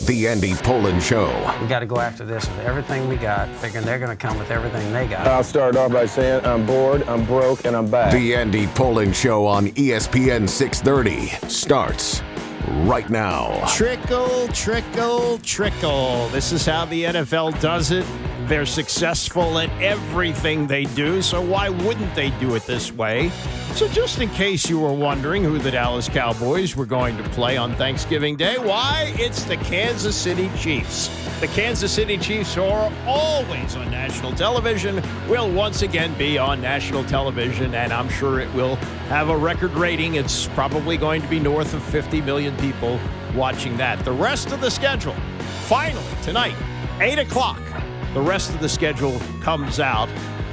The Andy Pollin Show. We got to go after this with everything we got, figuring they're going to come with everything they got. I'll start off by saying I'm bored, I'm broke, and I'm back. The Andy Pollin Show on ESPN 630 starts right now. Trickle, trickle, trickle. This is how the NFL does it. They're successful at everything they do, so why wouldn't they do it this way? So just in case you were wondering who the Dallas Cowboys were going to play on Thanksgiving Day, why, it's the Kansas City Chiefs. The Kansas City Chiefs, who are always on national television, will once again be on national television, and I'm sure it will have a record rating. It's probably going to be north of 50 million people watching that. The rest of the schedule, finally, tonight, 8 o'clock. The rest of the schedule comes out.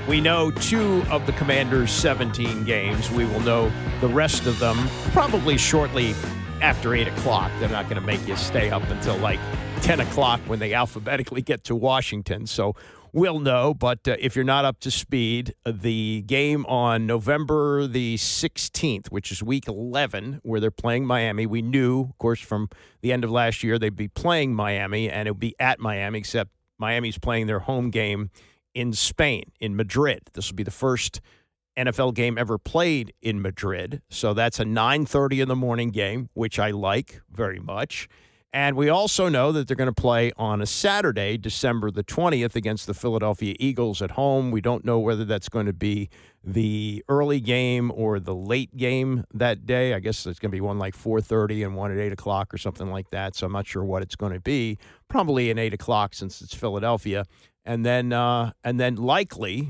We know 2 of the Commanders' 17 games. We will know the rest of them probably shortly after 8 o'clock. They're not going to make you stay up until like 10 o'clock when they alphabetically get to Washington. So we'll know. But if you're not up to speed, the game on November the 16th, which is week 11, where they're playing Miami, we knew, of course, from the end of last year, they'd be playing Miami, and it would be at Miami, except Miami's playing their home game in Spain, in Madrid. This will be the first NFL game ever played in Madrid. So that's a 9:30 in the morning game, which I like very much. And we also know that they're going to play on a Saturday, December the 20th, against the Philadelphia Eagles at home. We don't know whether that's going to be the early game or the late game that day. I guess it's going to be one like 4:30 and one at 8 o'clock or something like that. So I'm not sure what it's going to be. Probably an 8 o'clock since it's Philadelphia. And then likely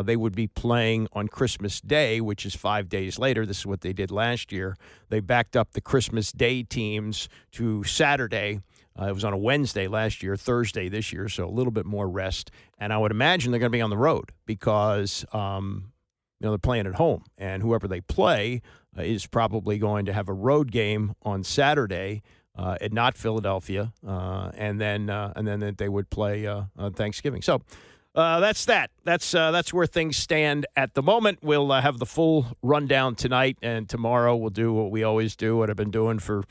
they would be playing on Christmas Day, which is 5 days later. This is what they did last year. They backed up the Christmas Day teams to Saturday. It was on a Wednesday last year, Thursday this year, so a little bit more rest. And I would imagine they're going to be on the road because they're playing at home, and whoever they play is probably going to have a road game on Saturday. At not Philadelphia, and then they would play on Thanksgiving. So that's that. That's where things stand at the moment. We'll have the full rundown tonight, and tomorrow we'll do what we always do, what I've been doing for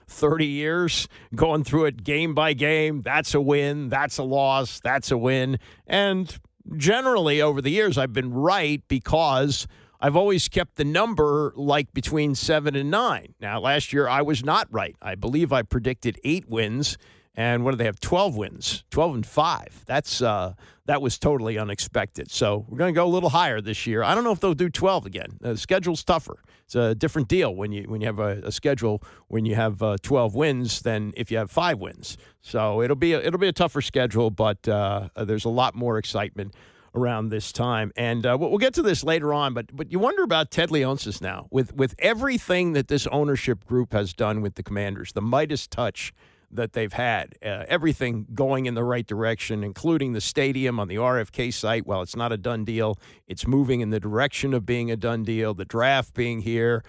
30 years, going through it game by game. That's a win. That's a loss. That's a win. And generally over the years, I've been right because I've always kept the number like between 7 and 9. Now, last year I was not right. I believe I predicted 8 wins, and what do they have? 12 wins, 12 and 5. That was totally unexpected. So we're going to go a little higher this year. I don't know if they'll do 12 again. The schedule's tougher. It's a different deal when you have a schedule when you have 12 wins than if you have 5 wins. So it'll be a tougher schedule, but there's a lot more excitement around this time. And we'll get to this later on, but you wonder about Ted Leonsis now. With everything that this ownership group has done with the Commanders, the Midas touch that they've had, everything going in the right direction, including the stadium on the RFK site. Well, it's not a done deal. It's moving in the direction of being a done deal. The draft being here,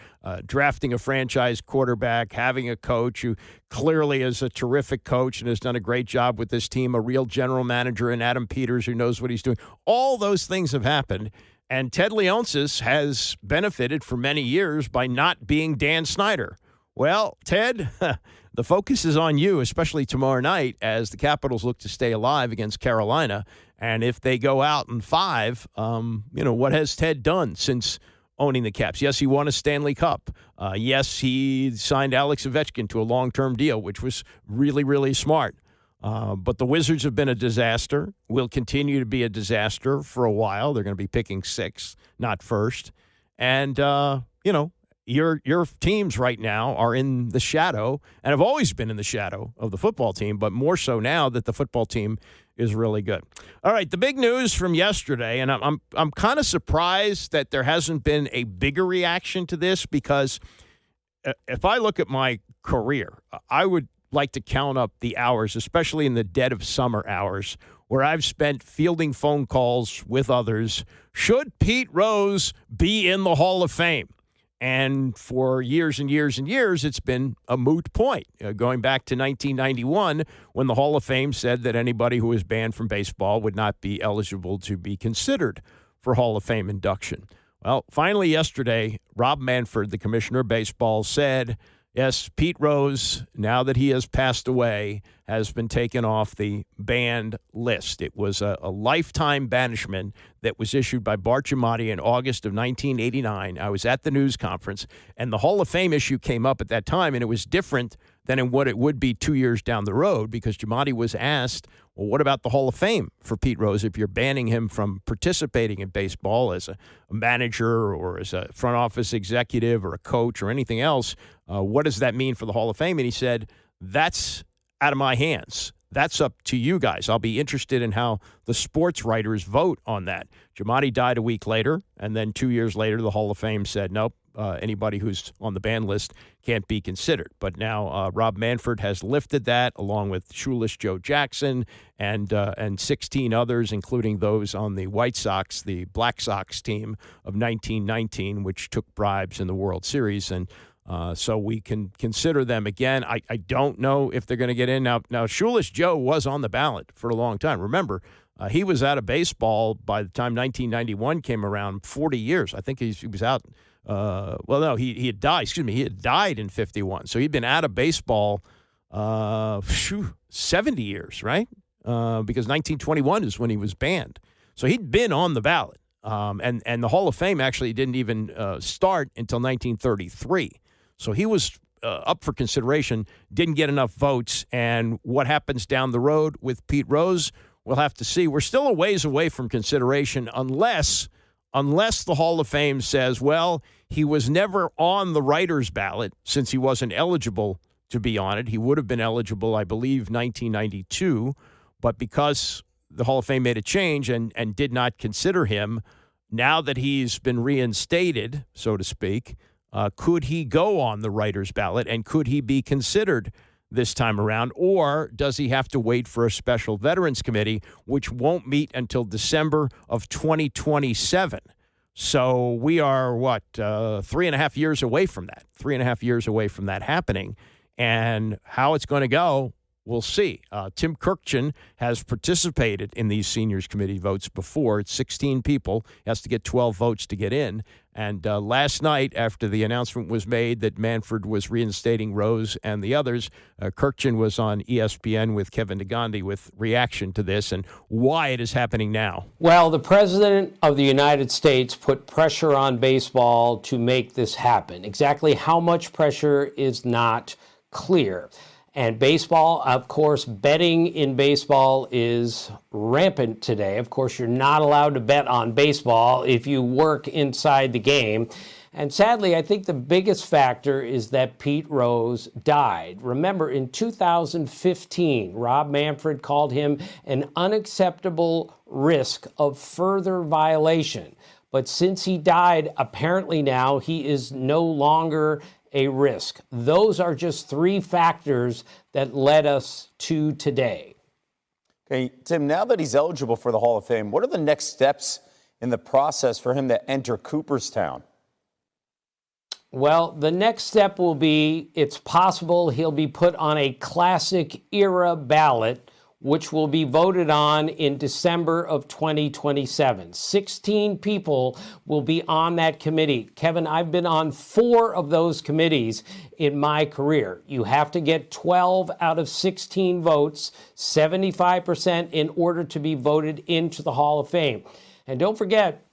drafting a franchise quarterback, having a coach who clearly is a terrific coach and has done a great job with this team, a real general manager in Adam Peters who knows what he's doing. All those things have happened, and Ted Leonsis has benefited for many years by not being Dan Snyder. Well, Ted, the focus is on you, especially tomorrow night as the Capitals look to stay alive against Carolina. And if they go out in 5, what has Ted done since owning the Caps? Yes, he won a Stanley Cup. Yes, he signed Alex Ovechkin to a long-term deal, which was really, really smart. But the Wizards have been a disaster, will continue to be a disaster for a while. They're going to be picking 6th, not 1st. And, your teams right now are in the shadow and have always been in the shadow of the football team, but more so now that the football team is really good. All right, the big news from yesterday, and I'm kind of surprised that there hasn't been a bigger reaction to this because if I look at my career, I would like to count up the hours, especially in the dead of summer hours, where I've spent fielding phone calls with others. Should Pete Rose be in the Hall of Fame? And for years and years and years, it's been a moot point, going back to 1991 when the Hall of Fame said that anybody who was banned from baseball would not be eligible to be considered for Hall of Fame induction. Well, finally yesterday, Rob Manfred, the commissioner of baseball, said Yes, Pete Rose, now that he has passed away, has been taken off the banned list. It was a lifetime banishment that was issued by Bart Giamatti in August of 1989. I was at the news conference, and the Hall of Fame issue came up at that time, and it was different than in what it would be 2 years down the road, because Giamatti was asked, well, what about the Hall of Fame for Pete Rose if you're banning him from participating in baseball as a manager or as a front office executive or a coach or anything else? What does that mean for the Hall of Fame? And he said, that's out of my hands. That's up to you guys. I'll be interested in how the sports writers vote on that. Giamatti died a week later, and then 2 years later, the Hall of Fame said, nope, anybody who's on the ban list can't be considered. But now Rob Manfred has lifted that, along with Shoeless Joe Jackson and 16 others, including those on the White Sox, the Black Sox team of 1919, which took bribes in the World Series. And so we can consider them again. I don't know if they're going to get in. Now, Shoeless Joe was on the ballot for a long time. Remember, he was out of baseball by the time 1991 came around, 40 years. I think he was out. He had died. Excuse me. He had died in 51. So he'd been out of baseball 70 years, right? Because 1921 is when he was banned. So he'd been on the ballot. And the Hall of Fame actually didn't even start until 1933. So he was up for consideration, didn't get enough votes. And what happens down the road with Pete Rose, we'll have to see. We're still a ways away from consideration unless the Hall of Fame says, well, he was never on the writer's ballot since he wasn't eligible to be on it. He would have been eligible, I believe, 1992. But because the Hall of Fame made a change and did not consider him, now that he's been reinstated, so to speak, could he go on the writer's ballot, and could he be considered this time around, or does he have to wait for a special Veterans Committee, which won't meet until December of 2027? So we are, 3.5 years away from that, 3.5 years away from that happening. And how it's going to go, we'll see. Tim Kurkjian has participated in these seniors committee votes before. It's 16 people. He has to get 12 votes to get in. And last night, after the announcement was made that Manfred was reinstating Rose and the others, Kurkjian was on ESPN with Kevin DeGandhi with reaction to this and why it is happening now. Well, the President of the United States put pressure on baseball to make this happen. Exactly how much pressure is not clear. And baseball, of course, betting in baseball is rampant today. Of course, you're not allowed to bet on baseball if you work inside the game. And sadly, I think the biggest factor is that Pete Rose died. Remember, in 2015, Rob Manfred called him an unacceptable risk of further violation. But since he died, apparently now he is no longer a risk. Those are just three factors that led us to today. Okay, Tim, now that he's eligible for the Hall of Fame, what are the next steps in the process for him to enter Cooperstown? Well, the next step will be, it's possible he'll be put on a classic era ballot, which will be voted on in December of 2027. 16 people will be on that committee. Kevin, I've been on 4 of those committees in my career. You have to get 12 out of 16 votes, 75% in order to be voted into the Hall of Fame. And don't forget,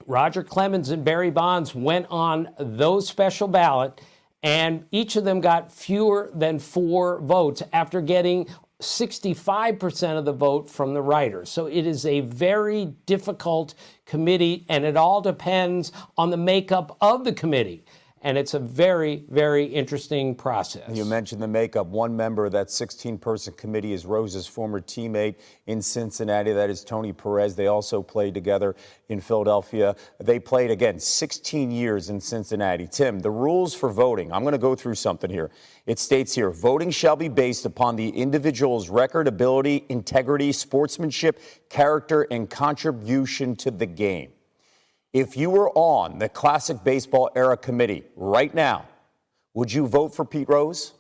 Roger Clemens and Barry Bonds went on those special ballot, and each of them got fewer than 4 votes after getting 65% of the vote from the writers. So it is a very difficult committee, and it all depends on the makeup of the committee. And it's a very, very interesting process. You mentioned the makeup. One member of that 16-person committee is Rose's former teammate in Cincinnati. That is Tony Perez. They also played together in Philadelphia. They played, again, 16 years in Cincinnati. Tim, the rules for voting, I'm going to go through something here. It states here, voting shall be based upon the individual's record, ability, integrity, sportsmanship, character, and contribution to the game. If you were on the Classic Baseball Era Committee right now, would you vote for Pete Rose?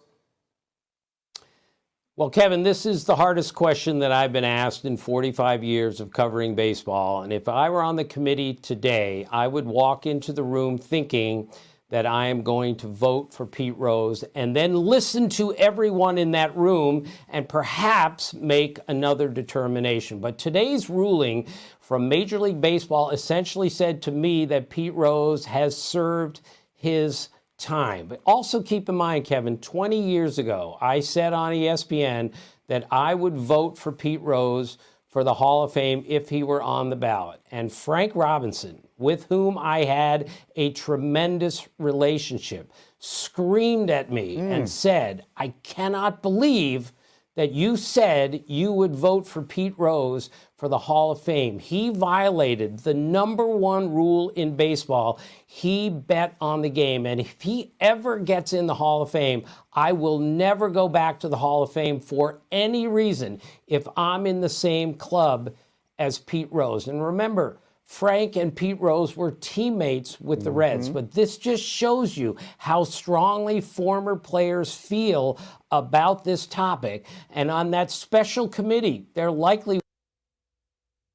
Well, Kevin, this is the hardest question that I've been asked in 45 years of covering baseball. And if I were on the committee today, I would walk into the room thinking that I am going to vote for Pete Rose and then listen to everyone in that room and perhaps make another determination. But today's ruling from Major League Baseball essentially said to me that Pete Rose has served his time. But also keep in mind, Kevin, 20 years ago, I said on ESPN that I would vote for Pete Rose for the Hall of Fame if he were on the ballot. And Frank Robinson, with whom I had a tremendous relationship, screamed at me and said, I cannot believe that you said you would vote for Pete Rose for the Hall of Fame. He violated the #1 rule in baseball. He bet on the game. And if he ever gets in the Hall of Fame, I will never go back to the Hall of Fame for any reason if I'm in the same club as Pete Rose. And remember, Frank and Pete Rose were teammates with the Reds, but this just shows you how strongly former players feel about this topic. And on that special committee, they're likely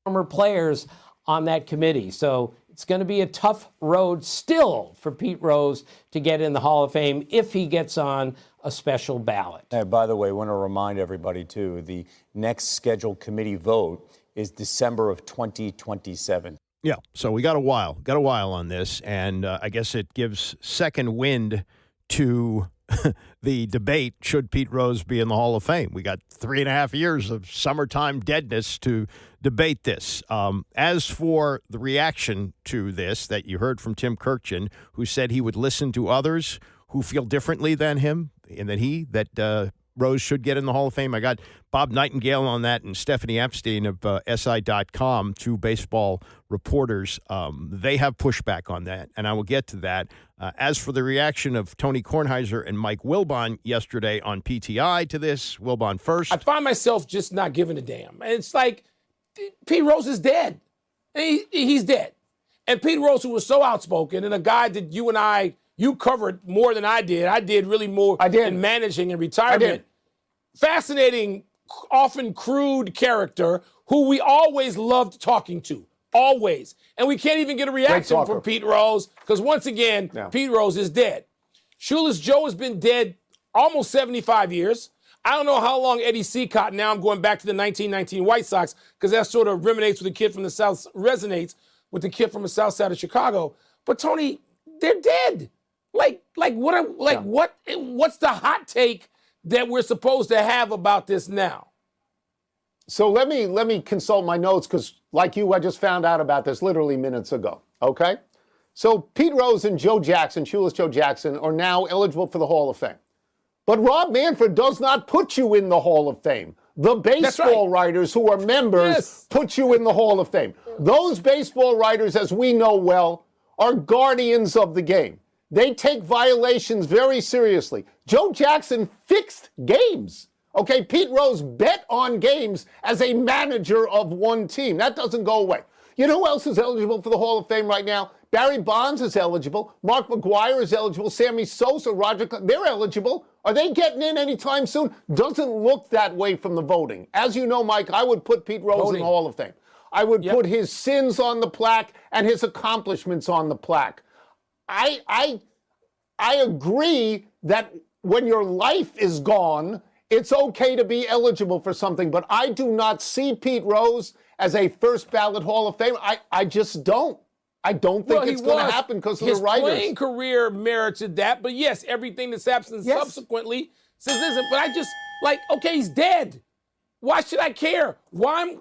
former players on that committee. So it's going to be a tough road still for Pete Rose to get in the Hall of Fame if he gets on a special ballot. And by the way, I want to remind everybody, too, the next scheduled committee vote is December of 2027. Yeah, so we got a while on this, and I guess it gives second wind to the debate, should Pete Rose be in the Hall of Fame? We got 3.5 years of summertime deadness to debate this. As for the reaction to this that you heard from Tim Kurkjian, who said he would listen to others who feel differently than him, and that Rose should get in the Hall of Fame. I got Bob Nightingale on that and Stephanie Epstein of SI.com, two baseball reporters. They have pushback on that, and I will get to that. As for the reaction of Tony Kornheiser and Mike Wilbon yesterday on PTI to this, Wilbon first. I find myself just not giving a damn. It's like Pete Rose is dead. He's dead. And Pete Rose, who was so outspoken, and a guy that you covered more than I did. I did really more in managing and retirement. Fascinating, often crude character who we always loved talking to. Always. And we can't even get a reaction from Pete Rose because, once again, Pete Rose is dead. Shoeless Joe has been dead almost 75 years. I don't know how long Eddie Seacott, now I'm going back to the 1919 White Sox because that sort of resonates with the kid from the South side of Chicago. But, Tony, they're dead. What's the hot take that we're supposed to have about this now? So let me consult my notes because, like you, I just found out about this literally minutes ago. Okay, so Pete Rose and Joe Jackson, Shoeless Joe Jackson, are now eligible for the Hall of Fame, but Rob Manfred does not put you in the Hall of Fame. The baseball writers who are members put you in the Hall of Fame. Those baseball writers, as we know well, are guardians of the game. They take violations very seriously. Joe Jackson fixed games. Okay, Pete Rose bet on games as a manager of one team. That doesn't go away. You know who else is eligible for the Hall of Fame right now? Barry Bonds is eligible. Mark McGwire is eligible. Sammy Sosa, they're eligible. Are they getting in anytime soon? Doesn't look that way from the voting. As you know, Mike, I would put Pete Rose in the Hall of Fame. I would put his sins on the plaque and his accomplishments on the plaque. I agree that when your life is gone, it's okay to be eligible for something, but I do not see Pete Rose as a first ballot Hall of Fame. I just don't. I don't think it's going to happen because of the writers. His playing career merited that, but yes, everything that's happened subsequently says isn't. But I just, okay, he's dead. Why should I care? Why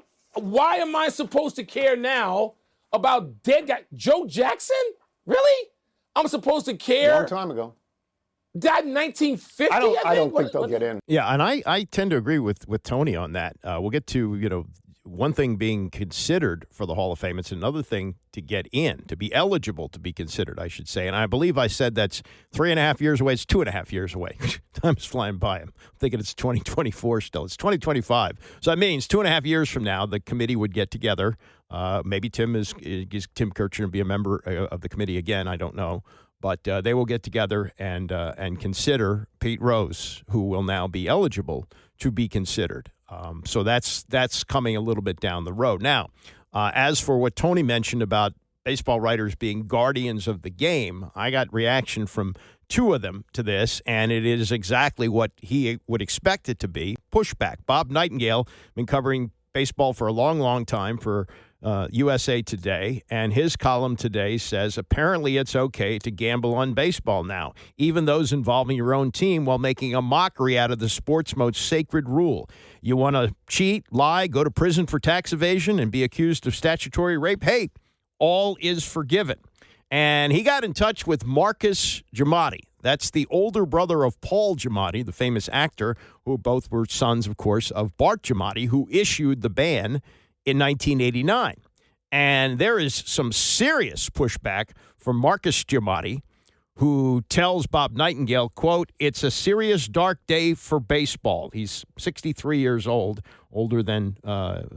am I supposed to care now about dead guy? Joe Jackson? Really? I'm supposed to care? A long time ago. Died in 1950, I don't think they'll get in. Yeah, and I tend to agree with Tony on that. We'll get to, one thing being considered for the Hall of Fame. It's another thing to get in, to be eligible to be considered, I should say. And I believe I said that's 3.5 years away. It's 2.5 years away. Time's flying by. I'm thinking it's 2024 still. It's 2025. So that means 2.5 years from now, the committee would get together. Maybe Tim Kurkjian will be a member of the committee again. I don't know. But they will get together and consider Pete Rose, who will now be eligible to be considered. So that's coming a little bit down the road. Now, as for what Tony mentioned about baseball writers being guardians of the game. I got reaction from two of them to this, and it is exactly what he would expect it to be, pushback. Bob Nightingale, been covering baseball for a long, long time for USA Today, and his column today says apparently it's okay to gamble on baseball now, even those involving your own team, while making a mockery out of the sport's most sacred rule. You want to cheat, lie, go to prison for tax evasion, and be accused of statutory rape? Hey, all is forgiven. And he got in touch with Marcus Giamatti. That's the older brother of Paul Giamatti, the famous actor, who both were sons, of course, of Bart Giamatti, who issued the ban in 1989. And there is some serious pushback from Marcus Giamatti, who tells Bob Nightingale, quote, "It's a serious, dark day for baseball." He's 63 years old, older than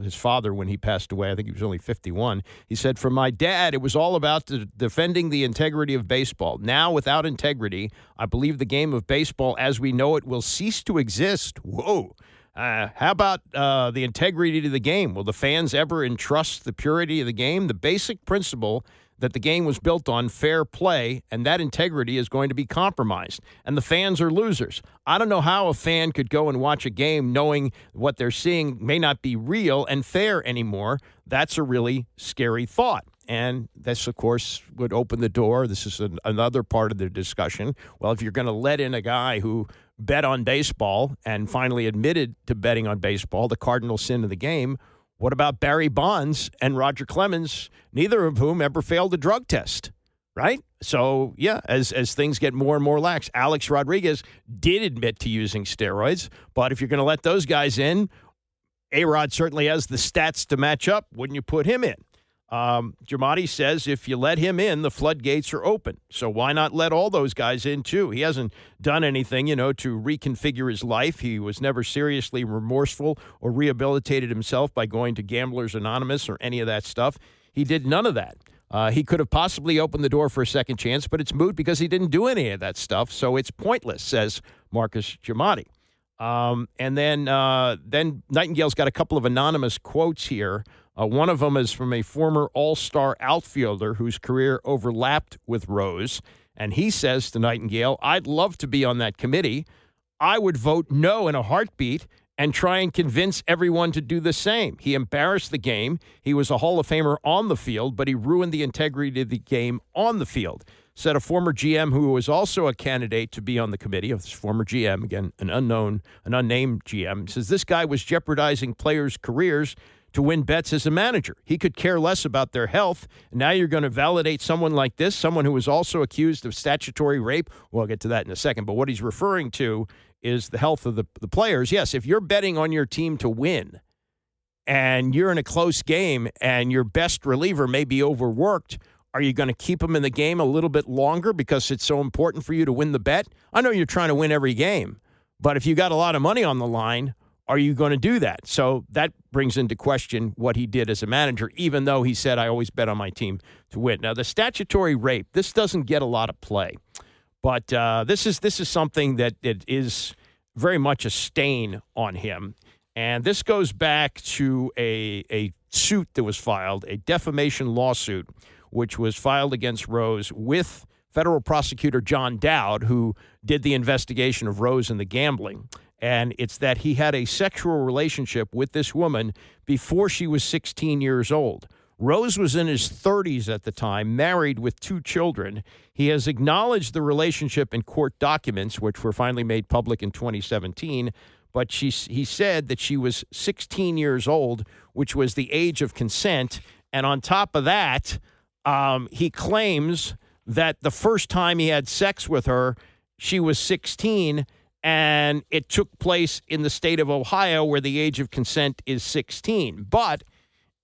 his father when he passed away. I think he was only 51. He said, "For my dad, it was all about defending the integrity of baseball. Now, without integrity, I believe the game of baseball as we know it will cease to exist." Whoa. How about the integrity of the game? Will the fans ever entrust the purity of the game? The basic principle that the game was built on, fair play, and that integrity is going to be compromised. And the fans are losers. I don't know how a fan could go and watch a game knowing what they're seeing may not be real and fair anymore. That's a really scary thought. And this, of course, would open the door. This is another part of the discussion. Well, if you're going to let in a guy who bet on baseball and finally admitted to betting on baseball, the cardinal sin of the game, what about Barry Bonds and Roger Clemens, neither of whom ever failed a drug test, right? So, yeah, as things get more and more lax, Alex Rodriguez did admit to using steroids, but if you're going to let those guys in, A-Rod certainly has the stats to match up. Wouldn't you put him in? Giamatti says if you let him in, the floodgates are open. So why not let all those guys in, too? He hasn't done anything, to reconfigure his life. He was never seriously remorseful or rehabilitated himself by going to Gamblers Anonymous or any of that stuff. He did none of that. He could have possibly opened the door for a second chance, but it's moot because he didn't do any of that stuff. So it's pointless, says Marcus Giamatti. And then Nightingale's got a couple of anonymous quotes here. One of them is from a former all-star outfielder whose career overlapped with Rose. And he says to Nightingale, "I'd love to be on that committee. I would vote no in a heartbeat and try and convince everyone to do the same. He embarrassed the game. He was a Hall of Famer on the field, but he ruined the integrity of the game on the field," said a former GM who was also a candidate to be on the committee. Of this former GM, again, an unnamed GM, says this guy was jeopardizing players' careers to win bets as a manager. He could care less about their health. Now you're going to validate someone like this, someone who was also accused of statutory rape. We'll get to that in a second. But what he's referring to is the health of the players. Yes, if you're betting on your team to win and you're in a close game and your best reliever may be overworked, are you going to keep him in the game a little bit longer because it's so important for you to win the bet? I know you're trying to win every game, but if you got a lot of money on the line, are you going to do that? So that brings into question what he did as a manager, even though he said, "I always bet on my team to win." Now, the statutory rape, this doesn't get a lot of play, but this is something that it is very much a stain on him. And this goes back to a suit that was filed, a defamation lawsuit, which was filed against Rose with federal prosecutor John Dowd, who did the investigation of Rose and the gambling. And it's that he had a sexual relationship with this woman before she was 16 years old. Rose was in his 30s at the time, married with 2 children. He has acknowledged the relationship in court documents, which were finally made public in 2017. But he said that she was 16 years old, which was the age of consent. And on top of that, he claims that the first time he had sex with her, she was 16, and it took place in the state of Ohio, where the age of consent is 16. But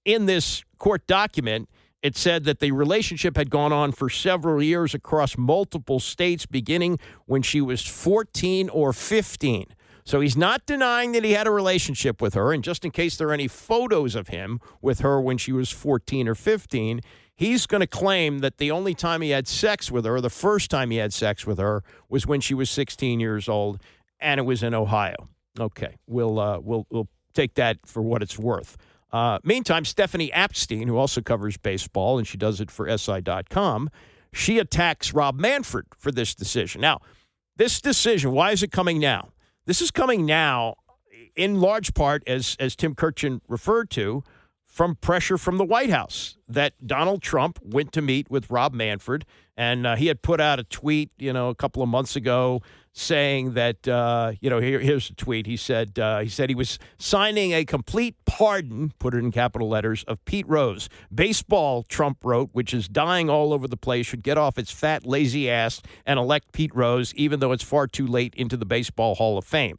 in this court document, it said that the relationship had gone on for several years across multiple states, beginning when she was 14 or 15. So he's not denying that he had a relationship with her. And just in case there are any photos of him with her when she was 14 or 15, he's going to claim that the only time he had sex with her, the first time he had sex with her, was when she was 16 years old, and it was in Ohio. Okay, we'll take that for what it's worth. Meantime, Stephanie Epstein, who also covers baseball, and she does it for SI.com, she attacks Rob Manfred for this decision. Now, this decision, why is it coming now? This is coming now in large part, as Tim Kurkjian referred to, from pressure from the White House that Donald Trump went to meet with Rob Manfred, and he had put out a tweet, a couple of months ago saying that, here's a tweet. He said he was signing a complete pardon, put it in capital letters, of Pete Rose. Baseball, Trump wrote, which is dying all over the place, should get off its fat, lazy ass and elect Pete Rose, even though it's far too late into the Baseball Hall of Fame.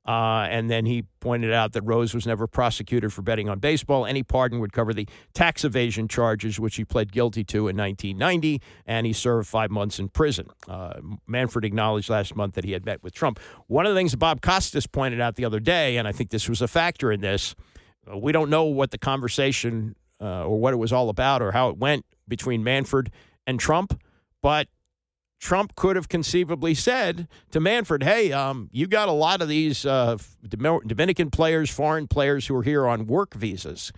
And then he pointed out that Rose was never prosecuted for betting on baseball. Any pardon would cover the tax evasion charges, which he pled guilty to in 1990, and he served 5 months in prison. Manfred acknowledged last month that he had met with Trump. One of the things Bob Costas pointed out the other day, and I think this was a factor in this, we don't know what the conversation or what it was all about or how it went between Manfred and Trump, but Trump could have conceivably said to Manfred, hey, you got a lot of these Dominican players, foreign players who are here on work visas.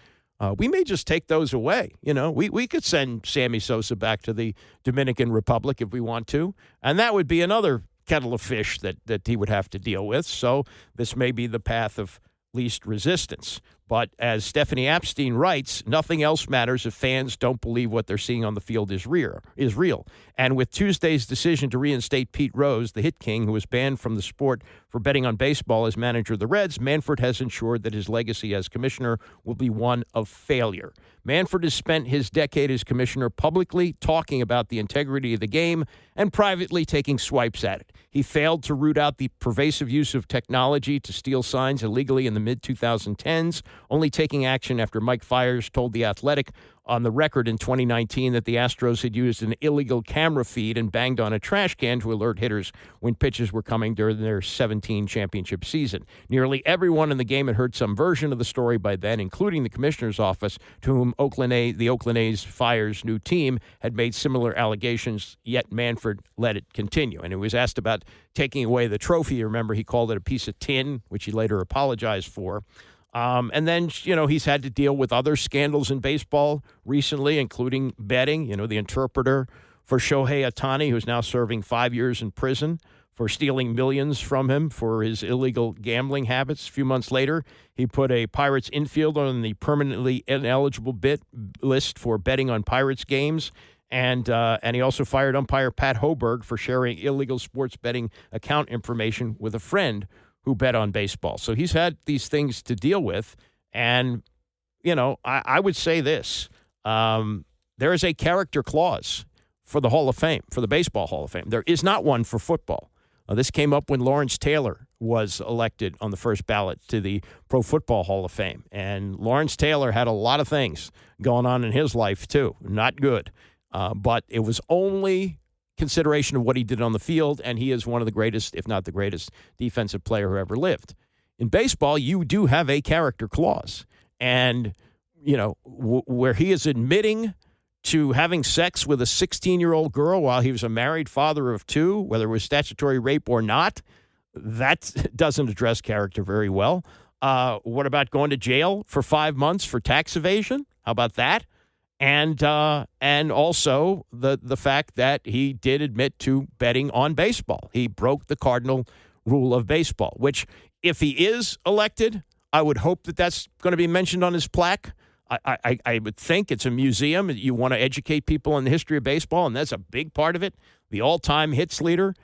We may just take those away. We could send Sammy Sosa back to the Dominican Republic if we want to. And that would be another kettle of fish that he would have to deal with. So this may be the path of least resistance. But as Stephanie Epstein writes, nothing else matters if fans don't believe what they're seeing on the field is real. And with Tuesday's decision to reinstate Pete Rose, the hit king, who was banned from the sport for betting on baseball as manager of the Reds, Manfred has ensured that his legacy as commissioner will be one of failure. Manfred has spent his decade as commissioner publicly talking about the integrity of the game and privately taking swipes at it. He failed to root out the pervasive use of technology to steal signs illegally in the mid-2010s, only taking action after Mike Fiers told The Athletic on the record in 2019 that the Astros had used an illegal camera feed and banged on a trash can to alert hitters when pitches were coming during their 17 championship season. Nearly everyone in the game had heard some version of the story by then, including the commissioner's office, to whom the Oakland A's Fiers' new team had made similar allegations, yet Manfred let it continue. And he was asked about taking away the trophy. Remember, he called it a piece of tin, which he later apologized for. And then, he's had to deal with other scandals in baseball recently, including betting. The interpreter for Shohei Ohtani, who's now serving 5 years in prison for stealing millions from him for his illegal gambling habits. A few months later, he put a Pirates infielder on the permanently ineligible list for betting on Pirates games. And he also fired umpire Pat Hoberg for sharing illegal sports betting account information with a friend who bet on baseball. So he's had these things to deal with. And, I would say this. There is a character clause for the Hall of Fame, for the Baseball Hall of Fame. There is not one for football. This came up when Lawrence Taylor was elected on the first ballot to the Pro Football Hall of Fame. And Lawrence Taylor had a lot of things going on in his life, too. Not good. But it was only consideration of what he did on the field, and he is one of the greatest, if not the greatest, defensive player who ever lived. In baseball, you do have a character clause. And, where he is admitting to having sex with a 16-year-old girl while he was a married father of two, whether it was statutory rape or not, that doesn't address character very well. What about going to jail for 5 months for tax evasion? How about that? And also the fact that he did admit to betting on baseball. He broke the cardinal rule of baseball, which if he is elected, I would hope that that's going to be mentioned on his plaque. I would think it's a museum. You want to educate people on the history of baseball, and that's a big part of it. The all-time hits leader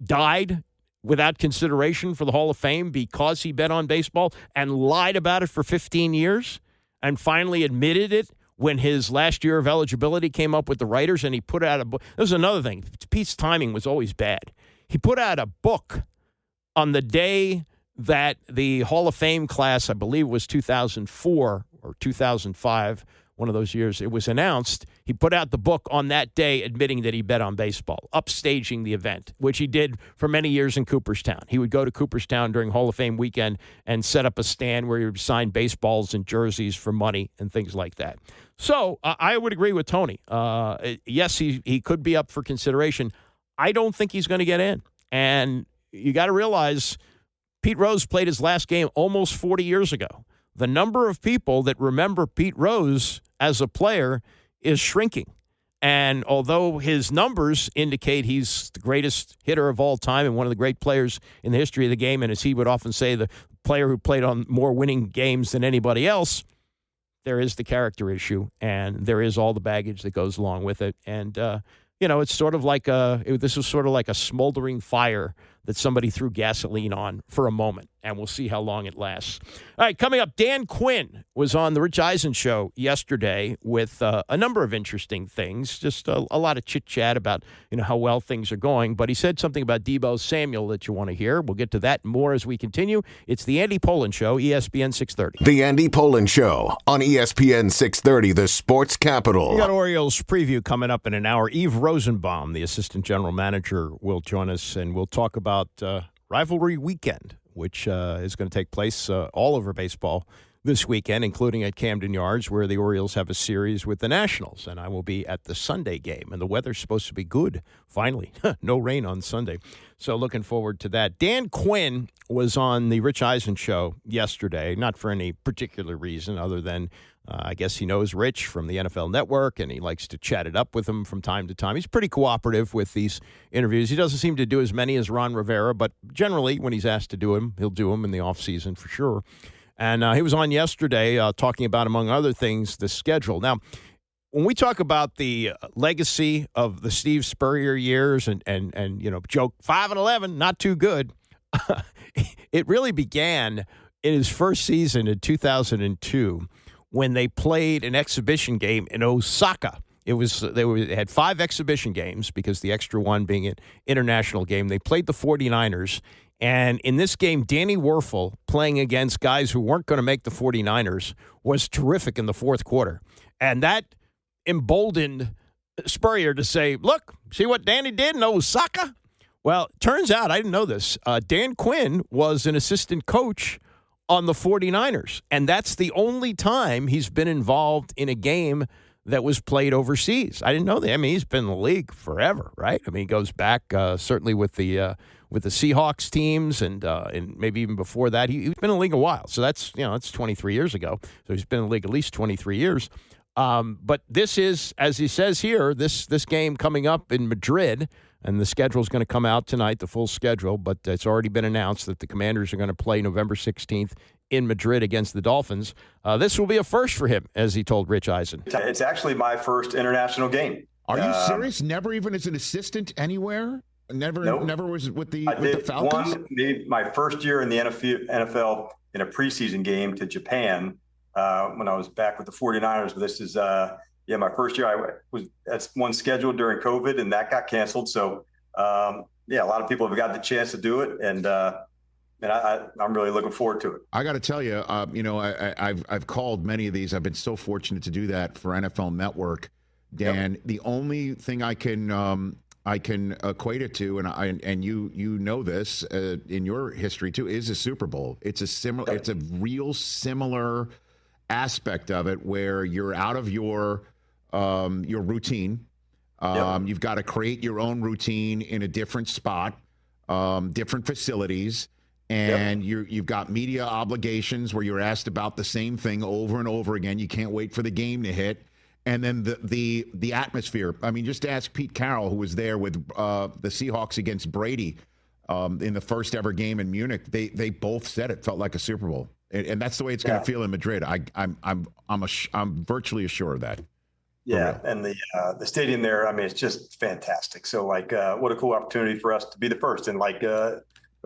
died without consideration for the Hall of Fame because he bet on baseball and lied about it for 15 years and finally admitted it when his last year of eligibility came up with the writers, and he put out a book. There's another thing. Pete's timing was always bad. He put out a book on the day that the Hall of Fame class, I believe it was 2004 or 2005, one of those years, it was announced. He put out the book on that day admitting that he bet on baseball, upstaging the event, which he did for many years in Cooperstown. He would go to Cooperstown during Hall of Fame weekend and set up a stand where he would sign baseballs and jerseys for money and things like that. So I would agree with Tony. Yes, he could be up for consideration. I don't think he's going to get in. And you got to realize Pete Rose played his last game almost 40 years ago. the number of people that remember Pete Rose as a player is shrinking. And although his numbers indicate he's the greatest hitter of all time and one of the great players in the history of the game, and as he would often say, the player who played on more winning games than anybody else, there is the character issue, and there is all the baggage that goes along with it. And, it's sort of like this was sort of like a smoldering fire that somebody threw gasoline on for a moment, and we'll see how long it lasts. All right, coming up, Dan Quinn was on the Rich Eisen show yesterday with a number of interesting things, just a lot of chit-chat about how well things are going, but he said something about Deebo Samuel that you want to hear. We'll get to that and more as we continue. It's the Andy Pollin Show, ESPN 630. The Andy Pollin Show on ESPN 630, the sports capital. We got Orioles preview coming up in an hour. Eve Rosenbaum, the assistant general manager, will join us, and we'll talk about rivalry weekend, which is going to take place all over baseball this weekend, including at Camden Yards, where the Orioles have a series with the Nationals. And I will be at the Sunday game, and the weather's supposed to be good, finally. No rain on Sunday. So looking forward to that. Dan Quinn was on the Rich Eisen show yesterday, not for any particular reason other than I guess he knows Rich from the NFL Network, and he likes to chat it up with him from time to time. He's pretty cooperative with these interviews. He doesn't seem to do as many as Ron Rivera, but generally when he's asked to do him, he'll do them in the offseason for sure. And he was on yesterday talking about, among other things, the schedule. Now, when we talk about the legacy of the Steve Spurrier years and joke 5-11, not too good, it really began in his first season in 2002 when they played an exhibition game in Osaka. They had 5 exhibition games because the extra one being an international game. They played the 49ers. And in this game, Danny Werfel, playing against guys who weren't going to make the 49ers, was terrific in the fourth quarter. And that emboldened Spurrier to say, look, see what Danny did in Osaka? Well, turns out, I didn't know this, Dan Quinn was an assistant coach on the 49ers. And that's the only time he's been involved in a game that was played overseas. I didn't know that. I mean, he's been in the league forever, right? I mean, he goes back certainly with the Seahawks teams and maybe even before that. He's been in the league a while. So that's 23 years ago. So he's been in the league at least 23 years. But this is, as he says here, this game coming up in Madrid, and the schedule is going to come out tonight, the full schedule, but it's already been announced that the Commanders are going to play November 16th in Madrid against the Dolphins. This will be a first for him, as he told Rich Eisen. It's actually my first international game. Are you serious? Never even as an assistant anywhere? Never was with the Falcons? My first year in the NFL in a preseason game to Japan when I was back with the 49ers. But this is my first year. That's one scheduled during COVID, and that got canceled. So a lot of people have got the chance to do it, and I'm really looking forward to it. I got to tell you, I've called many of these. I've been so fortunate to do that for NFL Network, Dan. Yep. The only thing I can equate it to, and you know this in your history too, is a Super Bowl. It's a real similar aspect of it where you're out of your routine. You've got to create your own routine in a different spot, different facilities. And you've got media obligations where you're asked about the same thing over and over again. You can't wait for the game to hit. And then the atmosphere. I mean, just ask Pete Carroll, who was there with the Seahawks against Brady in the first ever game in Munich. They both said it felt like a Super Bowl, and that's the way it's going to feel in Madrid. I'm virtually assured of that. Yeah, and the stadium there. I mean, it's just fantastic. So what a cool opportunity for us to be the first. And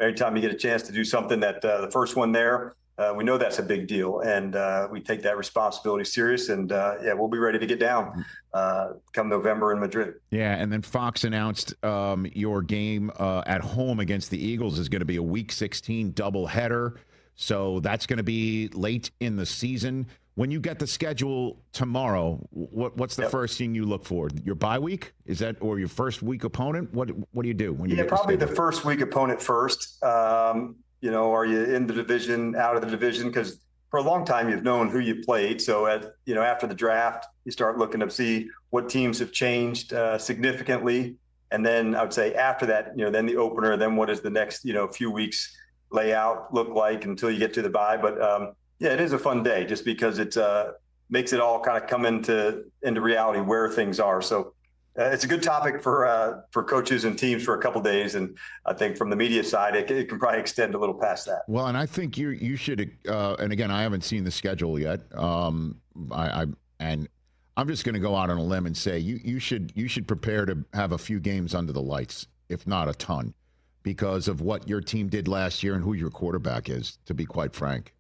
every time you get a chance to do something that the first one there. We know that's a big deal, and we take that responsibility serious. And we'll be ready to get down come November in Madrid. Yeah, and then Fox announced your game at home against the Eagles is going to be a Week 16 doubleheader. So that's going to be late in the season. When you get the schedule tomorrow, what's the first thing you look for? Your bye week? Is that or your first week opponent? What do you do when you get probably the first week opponent first. Are you in the division, out of the division? Because for a long time, you've known who you played. So, after the draft, you start looking to see what teams have changed significantly. And then I would say after that, then the opener, then what does the next, few weeks layout look like until you get to the bye. But, Yeah, it is a fun day just because it makes it all kind of come into reality where things are. So it's a good topic for coaches and teams for a couple of days, and I think from the media side, it can probably extend a little past that. Well, and I think you should. And again, I haven't seen the schedule yet. I'm just going to go out on a limb and say you should prepare to have a few games under the lights, if not a ton, because of what your team did last year and who your quarterback is. To be quite frank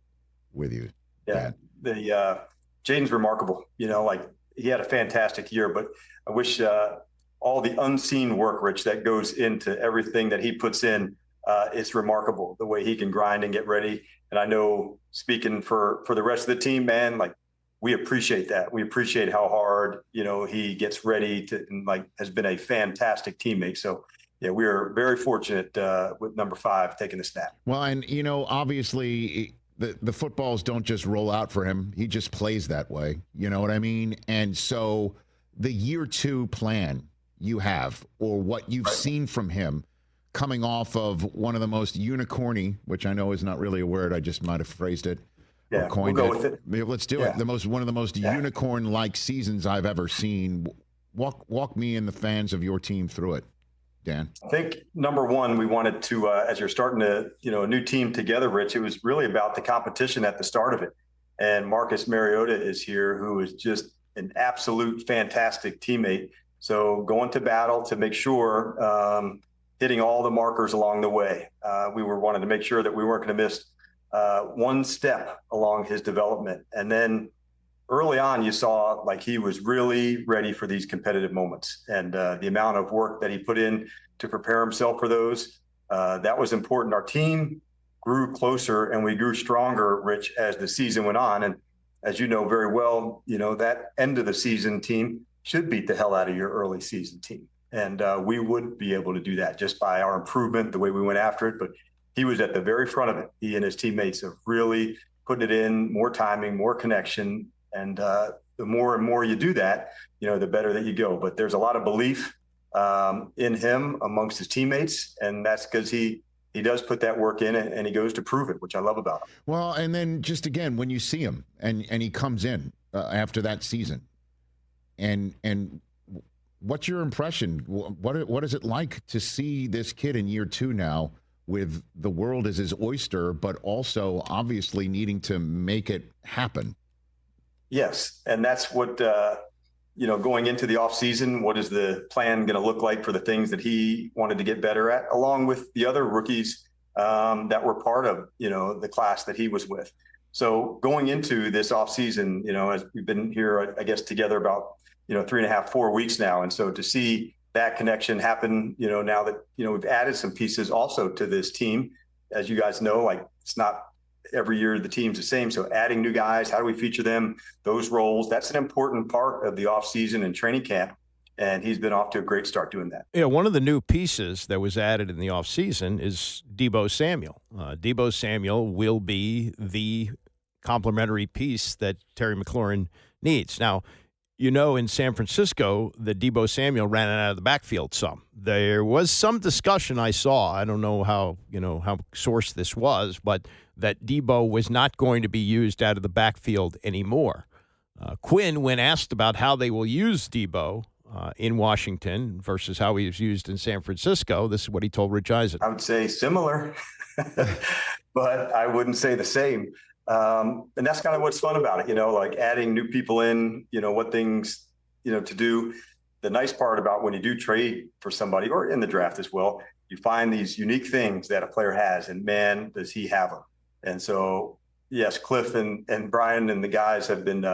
with you, yeah, Jaden's remarkable. Like he had a fantastic year, but I wish all the unseen work, Rich, that goes into everything that he puts in. It's remarkable the way he can grind and get ready. And I know, speaking for the rest of the team, man, like we appreciate that. We appreciate how hard he gets ready to, and like has been a fantastic teammate. So yeah, we are very fortunate with number 5 taking the snap. Well, and obviously the footballs don't just roll out for him. He just plays that way. You know what I mean? And so the year 2 plan you have, or what you've seen from him coming off of one of the most unicorny, which I know is not really a word, I just might have phrased it. Yeah, coined we'll go with it. Let's do it. One of the most unicorn-like seasons I've ever seen. Walk me and the fans of your team through it, Dan. I think number 1, we wanted to, as you're starting to, a new team together, Rich, it was really about the competition at the start of it. And Marcus Mariota is here, who is just an absolute fantastic teammate. So going to battle to make sure, hitting all the markers along the way. We wanted to make sure that we weren't going to miss one step along his development. And then early on, you saw like he was really ready for these competitive moments, and the amount of work that he put in to prepare himself for those, that was important. Our team grew closer and we grew stronger, Rich, as the season went on. And as you know very well, that end of the season team should beat the hell out of your early season team. And we would be able to do that just by our improvement, the way we went after it. But he was at the very front of it. He and his teammates have really put it in, more timing, more connection. And the more and more you do that, the better that you go. But there's a lot of belief in him amongst his teammates. And that's because he does put that work in and he goes to prove it, which I love about him. Well, and then just again, when you see him and he comes in after that season, and what's your impression? What is it like to see this kid in year 2 now, with the world as his oyster, but also obviously needing to make it happen? Yes. And that's what, going into the offseason, what is the plan going to look like for the things that he wanted to get better at, along with the other rookies that were part of, the class that he was with. So going into this offseason, as we've been here, I guess, together about, 3.5, 4 weeks now. And so to see that connection happen, now that, we've added some pieces also to this team, as you guys know, like it's not every year the team's the same. So adding new guys, how do we feature them, those roles? That's an important part of the offseason and training camp. And he's been off to a great start doing that. Yeah, one of the new pieces that was added in the offseason is Deebo Samuel. Deebo Samuel will be the complementary piece that Terry McLaurin needs. Now, in San Francisco, the Deebo Samuel ran out of the backfield some. There was some discussion I saw. I don't know how sourced this was, but that Deebo was not going to be used out of the backfield anymore. Quinn, when asked about how they will use Deebo in Washington versus how he was used in San Francisco, this is what he told Rich Eisen. I would say similar, but I wouldn't say the same. And that's kind of what's fun about it, like adding new people in, what things, to do. The nice part about when you do trade for somebody, or in the draft as well, you find these unique things that a player has, and man, does he have them. And so, yes, Cliff and Brian and the guys have been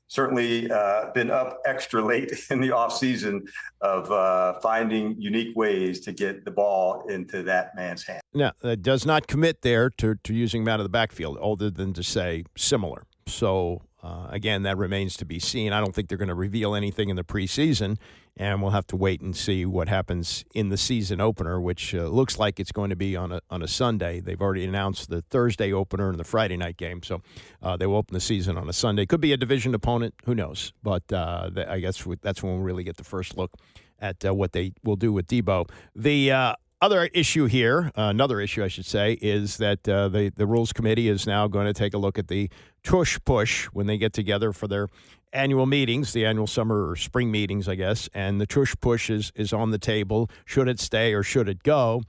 certainly been up extra late in the offseason of finding unique ways to get the ball into that man's hand. Now, that does not commit there to using him out of the backfield, other than to say similar. So, again, that remains to be seen. I don't think they're going to reveal anything in the preseason, and we'll have to wait and see what happens in the season opener, which looks like it's going to be on a Sunday. They've already announced the Thursday opener and the Friday night game, so they will open the season on a Sunday. Could be a division opponent, who knows? But I guess that's when we'll really get the first look at what they will do with Deebo. Other issue here, another issue I should say, is that the Rules Committee is now going to take a look at the tush push when they get together for their annual meetings, the annual summer or spring meetings, I guess. And the tush push is on the table. Should it stay or should it go?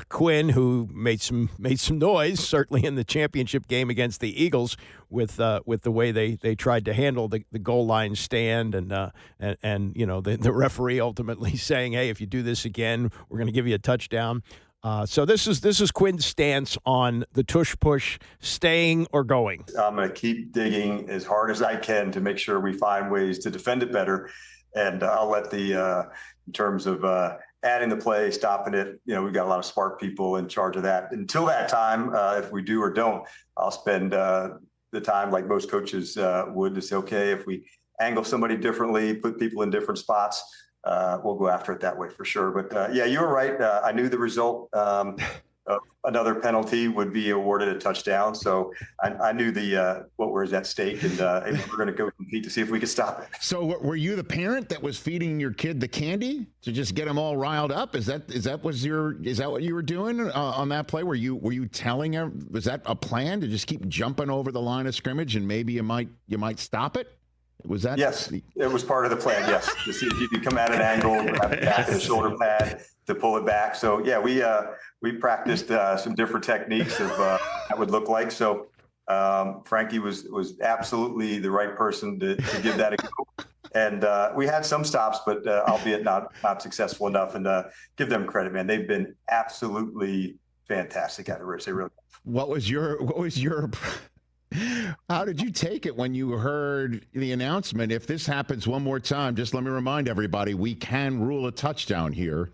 Quinn, who made some noise, certainly in the championship game against the Eagles, with the way they tried to handle the goal line stand, and the referee ultimately saying, "Hey, if you do this again, we're going to give you a touchdown." So this is Quinn's stance on the tush push, staying or going. I'm going to keep digging as hard as I can to make sure we find ways to defend it better, and I'll let in terms of adding the play, stopping it. We've got a lot of smart people in charge of that. Until that time, if we do or don't, I'll spend the time like most coaches would to say, okay, if we angle somebody differently, put people in different spots, we'll go after it that way for sure. But yeah, you were right. I knew the result of another penalty would be awarded a touchdown. So I knew what was at stake, and we're going to go compete to see if we could stop it. So were you the parent that was feeding your kid the candy to just get them all riled up? Is that what you were doing on that play? Were you telling him? Was that a plan to just keep jumping over the line of scrimmage and maybe you might stop it? Was that? Yes, it was part of the plan. Yes, to see if you could come at an angle, have a back and a shoulder pad to pull it back. So yeah, we practiced some different techniques of that would look like. So Frankie was absolutely the right person to give that a go. And we had some stops, but albeit not successful enough. And give them credit, man. They've been absolutely fantastic at it, Rich. They really. What was your How did you take it when you heard the announcement? If this happens one more time, just let me remind everybody, we can rule a touchdown here.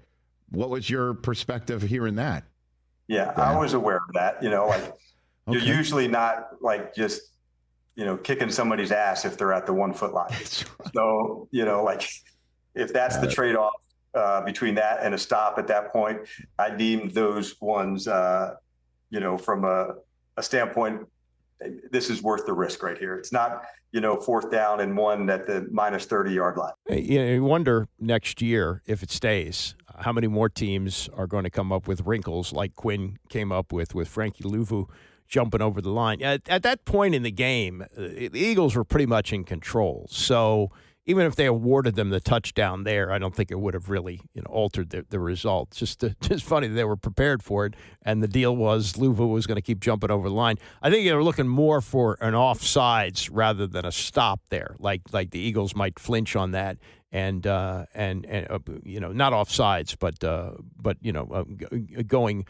What was your perspective hearing that? Yeah, I was aware of that. Okay. You're usually not like just, kicking somebody's ass if they're at the 1 foot line. Right. So, if that's the trade-off between that and a stop at that point, I deemed those ones, from a standpoint, this is worth the risk right here. It's not, 4th down and 1 at the minus 30-yard line. You wonder next year, if it stays, how many more teams are going to come up with wrinkles like Quinn came up with Frankie Louvu jumping over the line. At that point in the game, the Eagles were pretty much in control. So even if they awarded them the touchdown there, I don't think it would have really altered the result. Just funny that they were prepared for it, and the deal was Louvu was going to keep jumping over the line. I think they were looking more for an offsides rather than a stop there, like the Eagles might flinch on that and not offsides, but going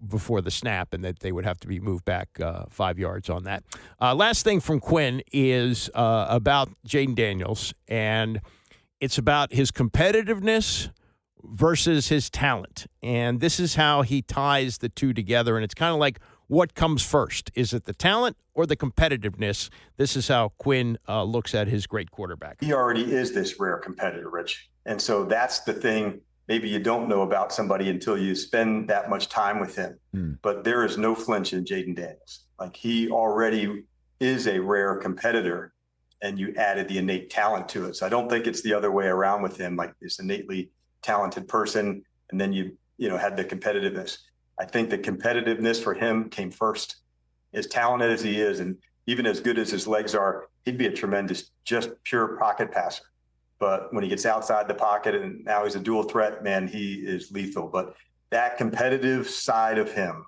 before the snap, and that they would have to be moved back 5 yards on that. Last thing from Quinn is about Jaden Daniels, and it's about his competitiveness versus his talent. And this is how he ties the two together, and it's kind of like, what comes first? Is it the talent or the competitiveness? This is how Quinn looks at his great quarterback. He already is this rare competitor, Rich. And so that's the thing maybe you don't know about somebody until you spend that much time with him. But there is no flinch in Jaden Daniels. Like, he already is a rare competitor, and you added the innate talent to it. So I don't think it's the other way around with him, like this innately talented person, and then you had the competitiveness. I think the competitiveness for him came first. As talented as he is, and even as good as his legs are, he'd be a tremendous, just pure pocket passer. But when he gets outside the pocket, and now he's a dual threat, man, he is lethal. But that competitive side of him,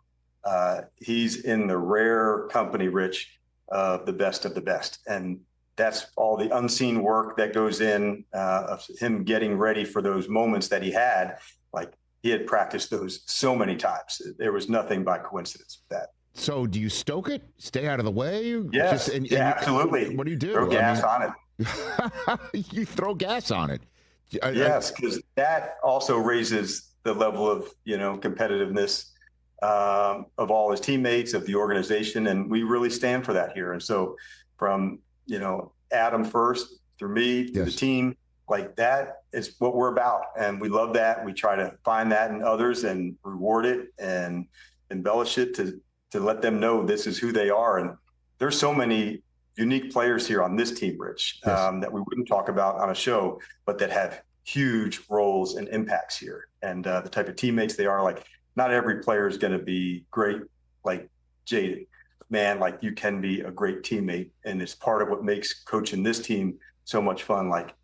he's in the rare company, Rich, of the best. And that's all the unseen work that goes in of him getting ready for those moments that he had. Like, he had practiced those so many times. There was nothing by coincidence with that. So do you stoke it? Stay out of the way? Yes, absolutely. What do you do? Throw gas on it. You throw gas on it. Yes, because that also raises the level of, competitiveness of all his teammates, of the organization. And we really stand for that here. And so from, Adam first, through me, through the team, like, that is what we're about. And we love that. We try to find that in others and reward it and embellish it to let them know this is who they are. And there's so many unique players here on this team, Rich, that we wouldn't talk about on a show, but that have huge roles and impacts here. And the type of teammates they are, like, not every player is going to be great, like Jaden. Man, like, you can be a great teammate, and it's part of what makes coaching this team so much fun. Like,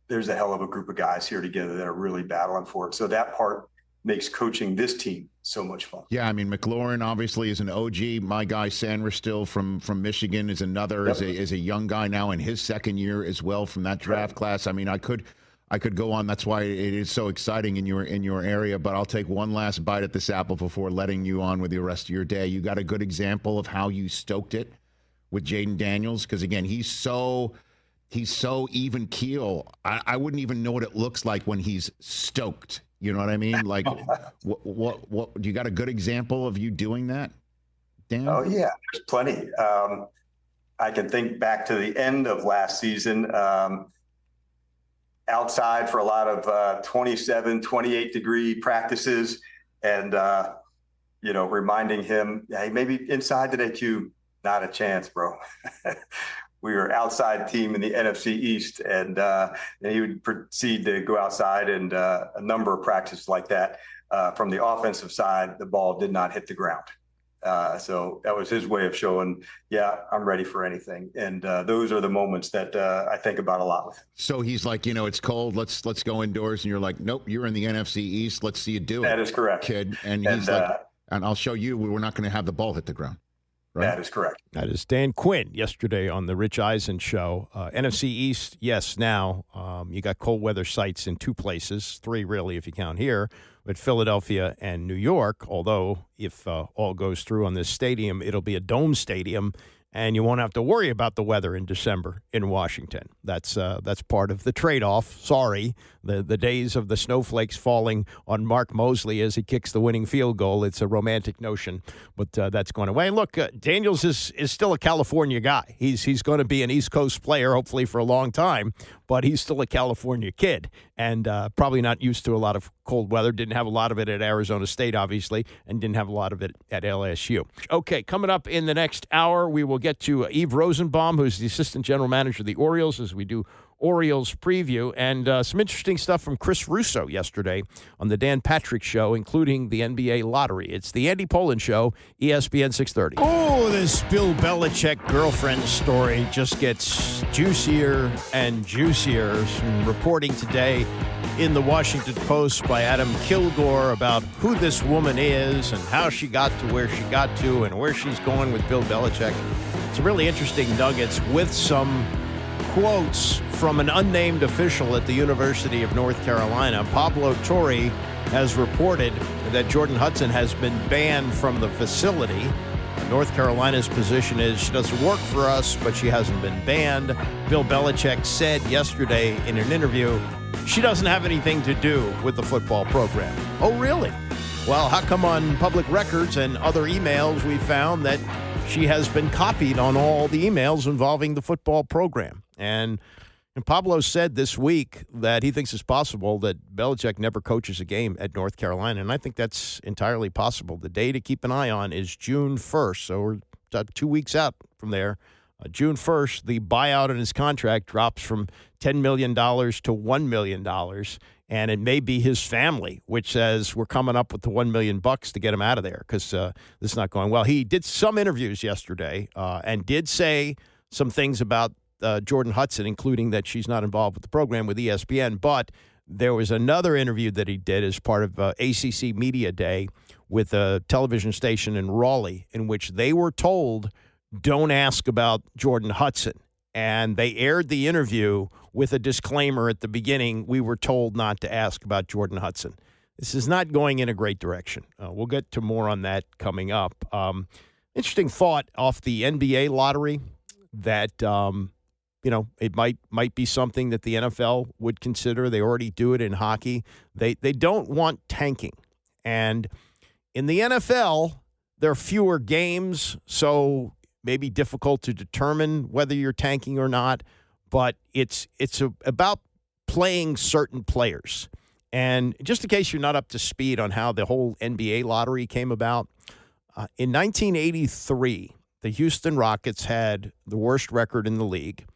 there's a hell of a group of guys here together that are really battling for it. So that part makes coaching this team so much fun. Yeah, I mean, McLaurin obviously is an OG. My guy Sandra still from Michigan is another, Yep. is a young guy now in his second year as well from that draft class. I mean, I could go on. That's why it is so exciting in your area. But I'll take one last bite at this apple before letting you on with the rest of your day. You got a good example of how you stoked it with Jaden Daniels, because again, he's so even keel. I wouldn't even know what it looks like when he's stoked. You know what I mean? Like, what do you got a good example of you doing that, Dan? Oh yeah, there's plenty. I can think back to the end of last season. Outside for a lot of 27, 28 degree practices, and reminding him, hey, maybe inside today too. Not a chance, bro. We were outside team in the NFC East, and he would proceed to go outside, and a number of practices like that. From the offensive side, the ball did not hit the ground. So that was his way of showing, yeah, I'm ready for anything. And those are the moments that I think about a lot with him. So he's like, it's cold. Let's go indoors. And you're like, nope, you're in the NFC East. Let's see you do it. That is correct, kid. And he's like, and I'll show you, we're not going to have the ball hit the ground. Right? That is correct. That is Dan Quinn yesterday on the Rich Eisen show. NFC East, yes, now you got cold weather sites in two places, three really if you count here, but Philadelphia and New York, although if all goes through on this stadium, it'll be a dome stadium, and you won't have to worry about the weather in December in Washington. That's part of the trade-off. Sorry, the days of the snowflakes falling on Mark Mosley as he kicks the winning field goal. It's a romantic notion, but that's going away. And look, Daniels is still a California guy. He's going to be an East Coast player, hopefully for a long time, but he's still a California kid and probably not used to a lot of cold weather. Didn't have a lot of it at Arizona State, obviously, and didn't have a lot of it at LSU. Okay, coming up in the next hour, we will get to Eve Rosenbaum, who's the assistant general manager of the Orioles, as we do Orioles preview, and some interesting stuff from Chris Russo yesterday on the Dan Patrick Show, including the NBA lottery. It's the Andy Pollin Show, ESPN 630. Oh, this Bill Belichick girlfriend story just gets juicier and juicier. Some reporting today in the Washington Post by Adam Kilgore about who this woman is and how she got to where she got to and where she's going with Bill Belichick. Some really interesting nuggets with some quotes from an unnamed official at the University of North Carolina. Pablo Torre has reported that Jordan Hudson has been banned from the facility. North Carolina's position is she doesn't work for us, but she hasn't been banned. Bill Belichick said yesterday in an interview, she doesn't have anything to do with the football program. Oh, really? Well, how come on public records and other emails we found that she has been copied on all the emails involving the football program? And Pablo said this week that he thinks it's possible that Belichick never coaches a game at North Carolina, and I think that's entirely possible. The day to keep an eye on is June 1st, so we're 2 weeks out from there. June 1st, the buyout in his contract drops from $10 million to $1 million, and it may be his family, which says we're coming up with the $1 million to get him out of there because this is not going well. He did some interviews yesterday and did say some things about Jordan Hudson, including that she's not involved with the program with ESPN, but there was another interview that he did as part of ACC Media Day with a television station in Raleigh in which they were told, don't ask about Jordan Hudson. And they aired the interview with a disclaimer at the beginning, we were told not to ask about Jordan Hudson. This is not going in a great direction. We'll get to more on that coming up. Interesting thought off the NBA lottery that it might be something that the NFL would consider. They already do it in hockey. They don't want tanking. And in the NFL, there are fewer games, so maybe difficult to determine whether you're tanking or not. But it's about playing certain players. And just in case you're not up to speed on how the whole NBA lottery came about, in 1983, the Houston Rockets had the worst record in the league.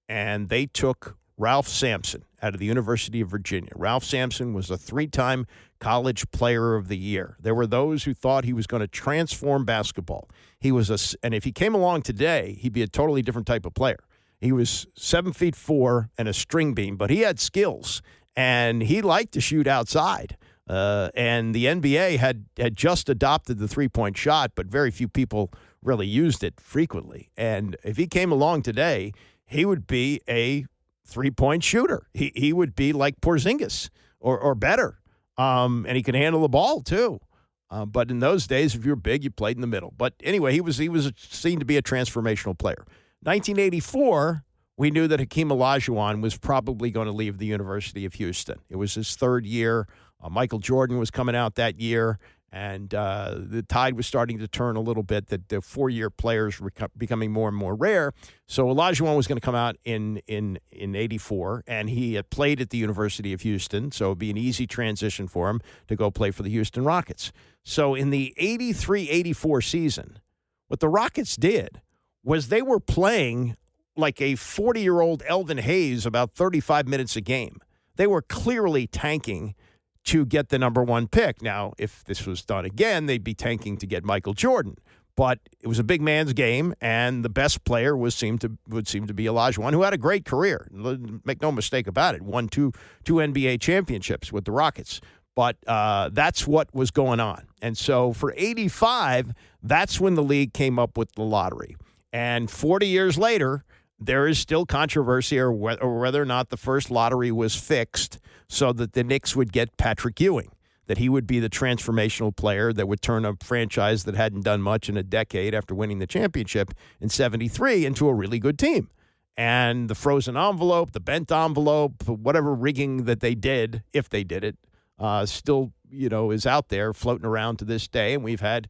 And they took Ralph Sampson out of the University of Virginia. Ralph Sampson was a 3-time College Player of the Year. There were those who thought he was going to transform basketball. And if he came along today, he'd be a totally different type of player. He was 7'4" and a string beam, but he had skills, and he liked to shoot outside. And the NBA had just adopted the three-point shot, but very few people really used it frequently. And if he came along today, he would be a three-point shooter. He would be like Porzingis or better. And he could handle the ball, too. But in those days, if you were big, you played in the middle. But anyway, he was seen to be a transformational player. 1984, we knew that Hakeem Olajuwon was probably going to leave the University of Houston. It was his third year. Michael Jordan was coming out that year, and the tide was starting to turn a little bit, that the four-year players were becoming more and more rare. So Olajuwon was going to come out in 84, and he had played at the University of Houston, so it would be an easy transition for him to go play for the Houston Rockets. So in the 83-84 season, what the Rockets did was they were playing like a 40-year-old Elvin Hayes about 35 minutes a game. They were clearly tanking to get the number one pick. Now, if this was done again, they'd be tanking to get Michael Jordan. But it was a big man's game, and the best player would seem to be Olajuwon, who had a great career. Make no mistake about it. Won two NBA championships with the Rockets. But that's what was going on. And so for 85, that's when the league came up with the lottery. And 40 years later, there is still controversy or whether or not the first lottery was fixed so that the Knicks would get Patrick Ewing, that he would be the transformational player that would turn a franchise that hadn't done much in a decade after winning the championship in 73 into a really good team. And the frozen envelope, the bent envelope, whatever rigging that they did, if they did it, still, is out there floating around to this day. And we've had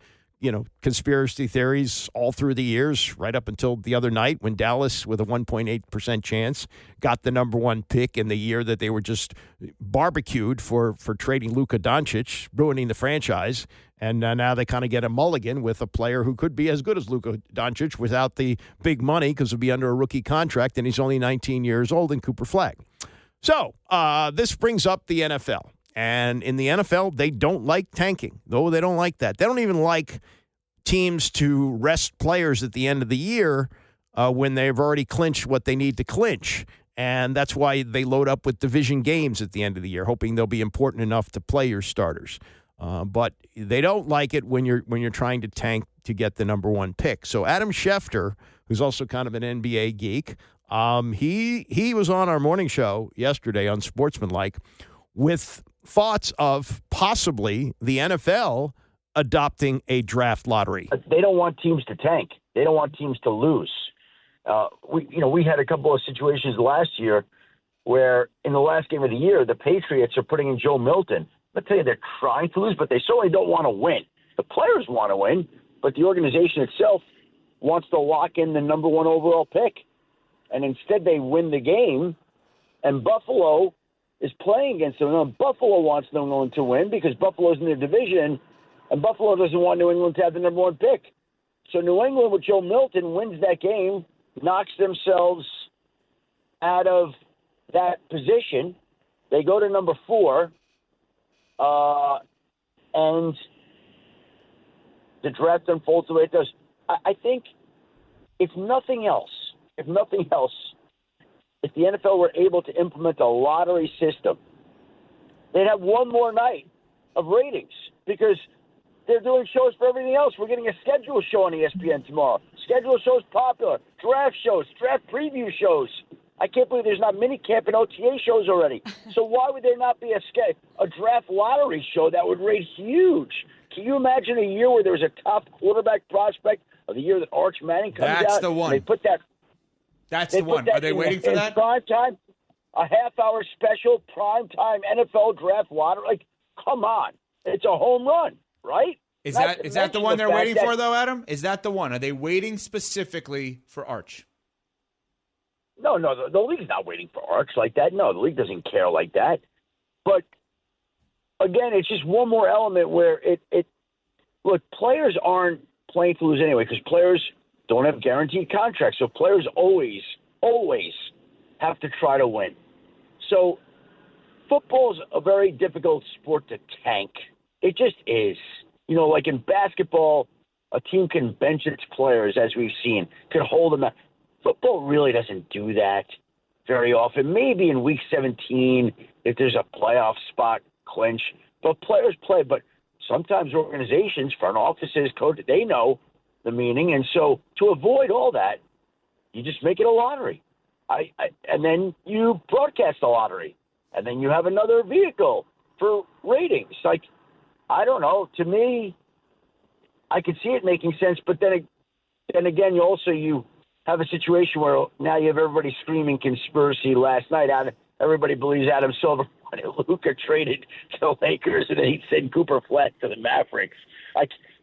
conspiracy theories all through the years, right up until the other night when Dallas, with a 1.8% chance, got the number one pick in the year that they were just barbecued for trading Luka Doncic, ruining the franchise. And now they kind of get a mulligan with a player who could be as good as Luka Doncic without the big money because he'll be under a rookie contract, and he's only 19 years old in Cooper Flagg. So this brings up the NFL. And in the NFL, they don't like tanking. No, they don't like that. They don't even like teams to rest players at the end of the year when they've already clinched what they need to clinch. And that's why they load up with division games at the end of the year, hoping they'll be important enough to play your starters. But they don't like it when you're trying to tank to get the number one pick. So Adam Schefter, who's also kind of an NBA geek, he was on our morning show yesterday on Sportsmanlike with thoughts of possibly the NFL adopting a draft lottery. They don't want teams to tank. They don't want teams to lose. We had a couple of situations last year where in the last game of the year, the Patriots are putting in Joe Milton. Let's tell you, they're trying to lose, but they certainly don't want to win. The players want to win, but the organization itself wants to lock in the number one overall pick. And instead they win the game, and Buffalo is playing against them. Now, Buffalo wants New England to win because Buffalo's in their division, and Buffalo doesn't want New England to have the number one pick. So New England with Joe Milton wins that game, knocks themselves out of that position. They go to number 4, and the draft unfolds the way it does. I think if nothing else, if the NFL were able to implement a lottery system, they'd have one more night of ratings because they're doing shows for everything else. We're getting a schedule show on ESPN tomorrow. Schedule show's popular. Draft shows, draft preview shows. I can't believe there's not minicamp and OTA shows already. So why would there not be a draft lottery show that would rate huge? Can you imagine a year where there's a top quarterback prospect of the year that Arch Manning comes out? That's the one. They put that. That's the one. Are they waiting for that? Prime time, a half-hour special prime time NFL draft lottery. Like, come on, it's a home run, right? Is that the one they're waiting for, though, Adam? Is that the one? Are they waiting specifically for Arch? No, the league's not waiting for Arch like that. No, the league doesn't care like that. But again, it's just one more element where look, players aren't playing to lose anyway because players don't have guaranteed contracts. So players always have to try to win. So football's a very difficult sport to tank. It just is. You know, like in basketball, a team can bench its players, as we've seen, can hold them out. Football really doesn't do that very often. Maybe in week 17, if there's a playoff spot clinch, but players play. But sometimes organizations, front offices, coaches, they know the meaning. And so to avoid all that, you just make it a lottery. And then you broadcast the lottery. And then you have another vehicle for ratings. Like, I don't know. To me, I could see it making sense. But then again, you have a situation where now you have everybody screaming conspiracy. Last night, everybody believes Adam Silver wanted Luka traded to the Lakers, and then he sent Cooper Flat to the Mavericks.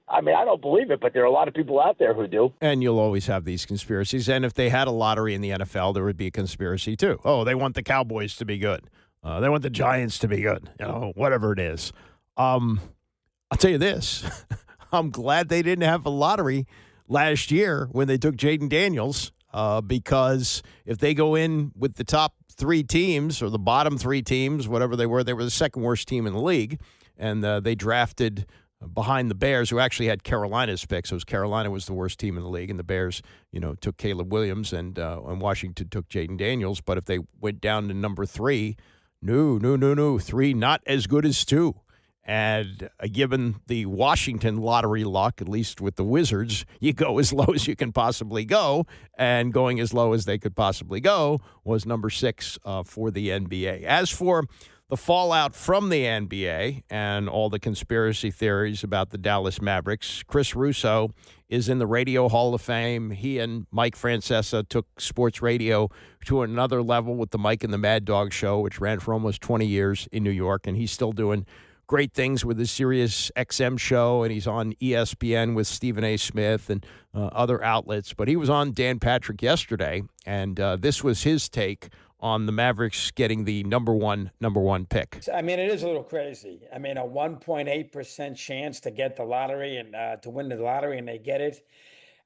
I mean, I don't believe it, but there are a lot of people out there who do. And you'll always have these conspiracies. And if they had a lottery in the NFL, there would be a conspiracy too. Oh, they want the Cowboys to be good. They want the Giants to be good. You know, whatever it is. I'll tell you this. I'm glad they didn't have a lottery last year when they took Jaden Daniels, because if they go in with the top 3 teams or the bottom 3 teams, whatever they were the second worst team in the league, and they drafted behind the Bears, who actually had Carolina's pick. So Carolina was the worst team in the league, and the Bears, took Caleb Williams, and Washington took Jaden Daniels. But if they went down to number 3, no, 3 not as good as 2. And given the Washington lottery luck, at least with the Wizards, you go as low as you can possibly go. And going as low as they could possibly go was number 6 for the NBA. As for the fallout from the NBA and all the conspiracy theories about the Dallas Mavericks, Chris Russo is in the Radio Hall of Fame. He and Mike Francesa took sports radio to another level with the Mike and the Mad Dog show, which ran for almost 20 years in New York. And he's still doing great things with his Sirius XM show, and he's on ESPN with Stephen A. Smith and other outlets. But he was on Dan Patrick yesterday, and this was his take on the Mavericks getting the number one pick. I mean, it is a little crazy. I mean, a 1.8% chance to get the lottery and to win the lottery, and they get it.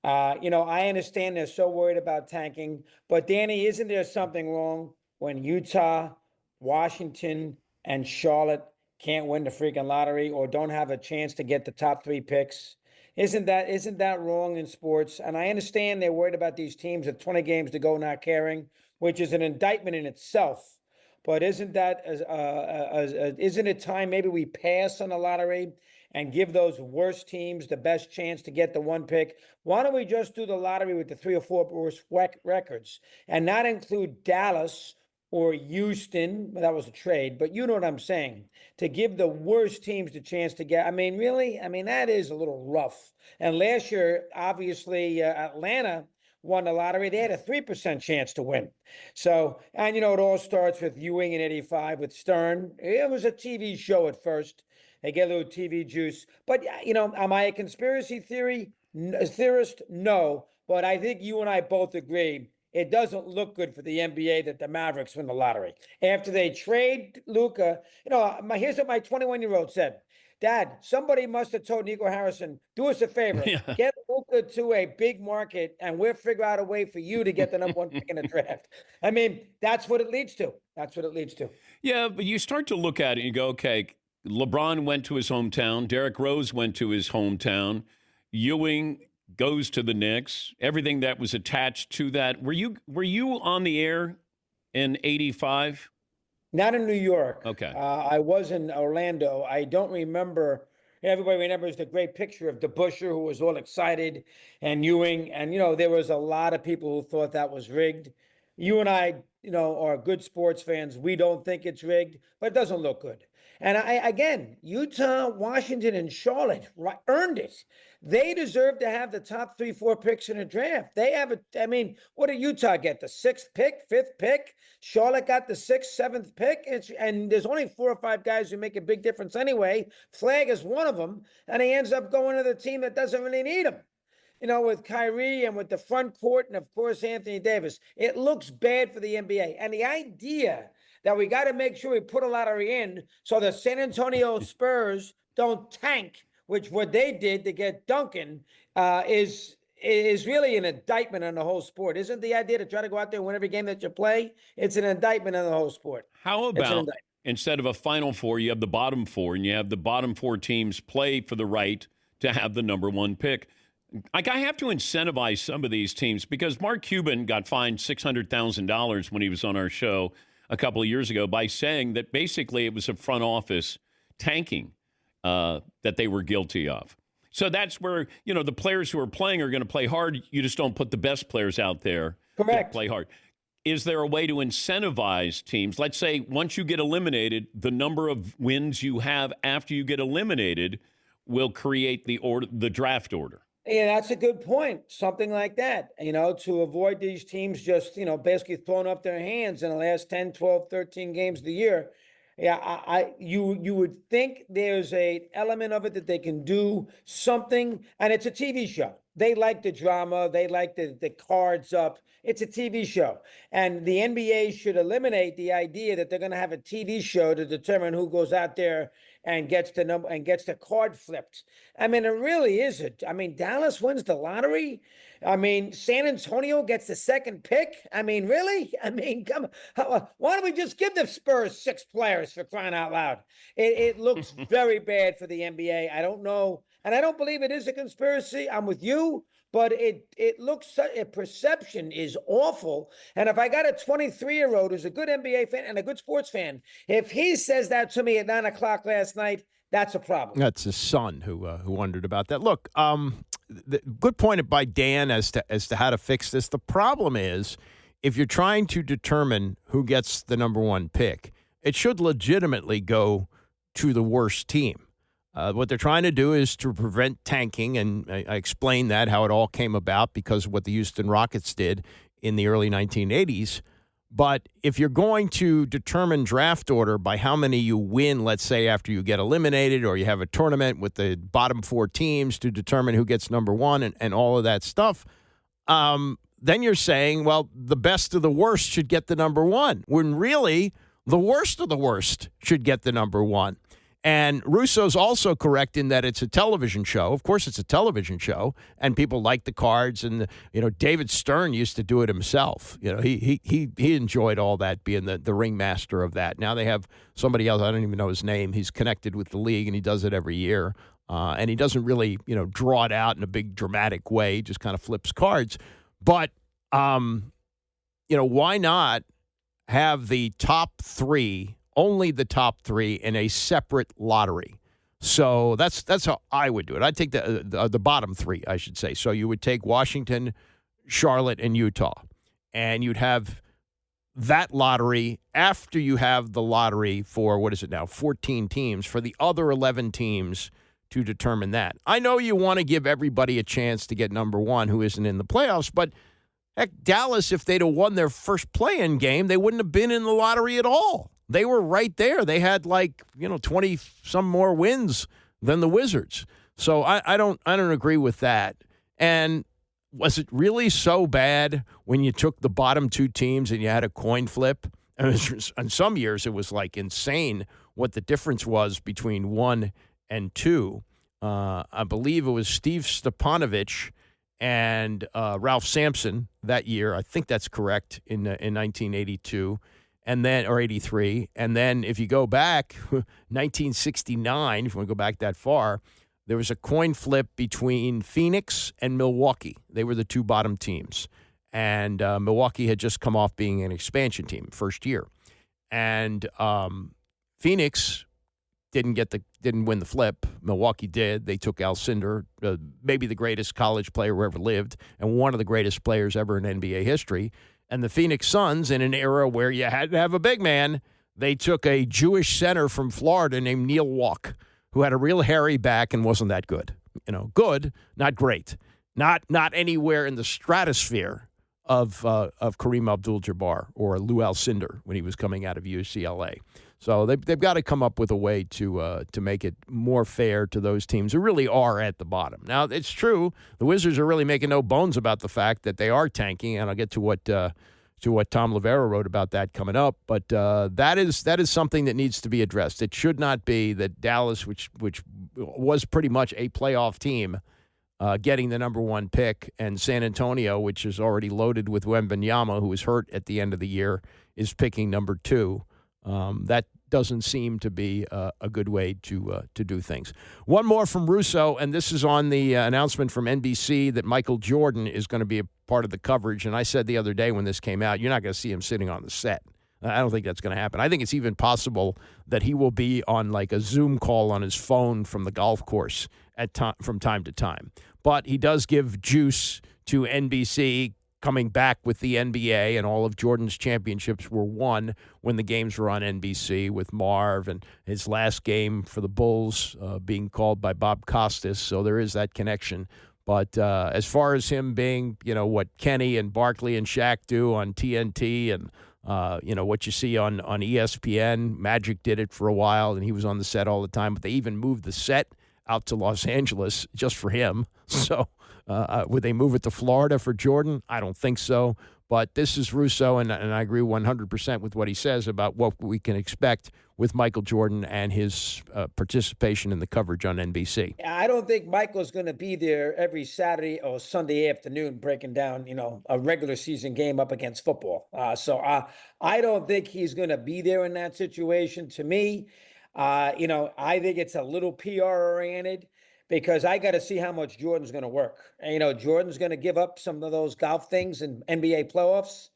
I understand they're so worried about tanking, but Danny, isn't there something wrong when Utah, Washington, and Charlotte can't win the freaking lottery or don't have a chance to get the top 3 picks? Isn't that wrong in sports? And I understand they're worried about these teams with 20 games to go not caring, which is an indictment in itself. But isn't it time maybe we pass on the lottery and give those worst teams the best chance to get the 1 pick? Why don't we just do the lottery with the 3 or 4 worst records and not include Dallas or Houston? That was a trade, but you know what I'm saying. To give the worst teams the chance to get, I mean, really? I mean, that is a little rough. And last year, obviously, Atlanta won the lottery. They had a 3% chance to win. So, and it all starts with Ewing in '85 with Stern. It was a TV show at first. They get a little TV juice. But, am I a conspiracy theorist? No. But I think you and I both agree it doesn't look good for the NBA that the Mavericks win the lottery. After they trade Luka, here's what my 21-year-old said. Dad, somebody must have told Nico Harrison, do us a favor, get Luka to a big market, and we'll figure out a way for you to get the number 1 pick in the draft. I mean, that's what it leads to. Yeah, but you start to look at it and you go, okay, LeBron went to his hometown. Derrick Rose went to his hometown. Ewing goes to the Knicks. Everything that was attached to that. Were you on the air in '85? Not in New York. Okay. I was in Orlando. I don't remember. Everybody remembers the great picture of DeBusschere, who was all excited, and Ewing. And, there was a lot of people who thought that was rigged. You and I, are good sports fans. We don't think it's rigged, but it doesn't look good. And again, Utah, Washington, and Charlotte earned it. They deserve to have the top 3, 4 picks in a draft. They have what did Utah get? The 6th pick, 5th pick? Charlotte got the 6th, 7th pick. And there's only 4 or 5 guys who make a big difference anyway. Flag is one of them. And he ends up going to the team that doesn't really need him. With Kyrie and with the front court and, of course, Anthony Davis. It looks bad for the NBA. And the idea that we got to make sure we put a lottery in so the San Antonio Spurs don't tank, which what they did to get Duncan, is is really an indictment on the whole sport. Isn't the idea to try to go out there and win every game that you play? It's an indictment on the whole sport. How about instead of a Final Four, you have the bottom four, and you have the bottom four teams play for the right to have the number one pick? Like, I have to incentivize some of these teams because Mark Cuban got fined $600,000 when he was on our show a couple of years ago by saying that basically it was a front office tanking that they were guilty of. So that's where, the players who are playing are going to play hard. You just don't put the best players out there to play hard. Is there a way to incentivize teams? Let's say once you get eliminated, the number of wins you have after you get eliminated will create the draft order. Yeah, that's a good point. Something like that, to avoid these teams just, basically throwing up their hands in the last 10, 12, 13 games of the year. Yeah, you would think there's an element of it that they can do something, and it's a TV show. They like the drama. They like the cards up. It's a TV show. And the NBA should eliminate the idea that they're going to have a TV show to determine who goes out there and gets the number and gets the card flipped. I mean, it really is it. I mean, Dallas wins the lottery. I mean, San Antonio gets the second pick. I mean, really? I mean, come on. Why don't we just give the Spurs 6 players, for crying out loud? It looks very bad for the NBA. I don't know. And I don't believe it is a conspiracy. I'm with you. But it looks, perception is awful. And if I got a 23-year-old who's a good NBA fan and a good sports fan, if he says that to me at 9 o'clock last night, that's a problem. That's his son who wondered about that. Look, good point by Dan as to how to fix this. The problem is, if you're trying to determine who gets the number one pick, it should legitimately go to the worst team. What they're trying to do is to prevent tanking, and I explained that, how it all came about because of what the Houston Rockets did in the early 1980s. But if you're going to determine draft order by how many you win, let's say after you get eliminated, or you have a tournament with the bottom 4 teams to determine who gets number one and all of that stuff, then you're saying, well, the best of the worst should get the number one, when really the worst of the worst should get the number one. And Russo's also correct in that it's a television show. Of course, it's a television show, and people like the cards. And David Stern used to do it himself. He enjoyed all that, being the ringmaster of that. Now they have somebody else. I don't even know his name. He's connected with the league, and he does it every year. And he doesn't really draw it out in a big dramatic way. He just kind of flips cards. But why not have the top 3? Only the top 3 in a separate lottery. So that's how I would do it. I'd take the bottom 3, I should say. So you would take Washington, Charlotte, and Utah. And you'd have that lottery after you have the lottery for, 14 teams, for the other 11 teams to determine that. I know you want to give everybody a chance to get number one who isn't in the playoffs, but heck, Dallas, if they'd have won their first play-in game, they wouldn't have been in the lottery at all. They were right there. They had 20 some more wins than the Wizards. So I don't agree with that. And was it really so bad when you took the bottom 2 teams and you had a coin flip? And some years it was insane what the difference was between 1 and 2. I believe it was Steve Stepanovich and Ralph Sampson that year. I think that's correct, in 1982. And then, or 83. And then if you go back, 1969, if you want to go back that far, there was a coin flip between Phoenix and Milwaukee. They were the 2 bottom teams. And Milwaukee had just come off being an expansion team first year. And Phoenix didn't win the flip. Milwaukee did. They took Alcindor, maybe the greatest college player who ever lived, and one of the greatest players ever in NBA history. And the Phoenix Suns, in an era where you had to have a big man, they took a Jewish center from Florida named Neil Walk, who had a real hairy back and wasn't that good. Good, not great. Not anywhere in the stratosphere of Kareem Abdul-Jabbar or Lou Alcindor when he was coming out of UCLA. So they've got to come up with a way to make it more fair to those teams who really are at the bottom. Now, it's true, the Wizards are really making no bones about the fact that they are tanking, and I'll get to what Tom Loverro wrote about that coming up. But that is something that needs to be addressed. It should not be that Dallas, which was pretty much a playoff team, getting the number 1 pick, and San Antonio, which is already loaded with Wembanyama, who was hurt at the end of the year, is picking number 2. That doesn't seem to be a good way to do things. One more from Russo, and this is on the announcement from NBC that Michael Jordan is going to be a part of the coverage. And I said the other day when this came out, you're not going to see him sitting on the set. I don't think that's going to happen. I think it's even possible that he will be on like a Zoom call on his phone from the golf course from time to time. But he does give juice to NBC, coming back with the NBA, and all of Jordan's championships were won when the games were on NBC with Marv, and his last game for the Bulls being called by Bob Costas. So there is that connection. But as far as him being, what Kenny and Barkley and Shaq do on TNT and, what you see on ESPN, Magic did it for a while, and he was on the set all the time. But they even moved the set out to Los Angeles just for him. So would they move it to Florida for Jordan? I don't think so. But this is Russo, and I agree 100% with what he says about what we can expect with Michael Jordan and his participation in the coverage on NBC. I don't think Michael's going to be there every Saturday or Sunday afternoon breaking down, a regular season game up against football. So I don't think he's going to be there in that situation. To me, I think it's a little PR oriented, because I got to see how much Jordan's going to work. And, Jordan's going to give up some of those golf things in NBA playoffs.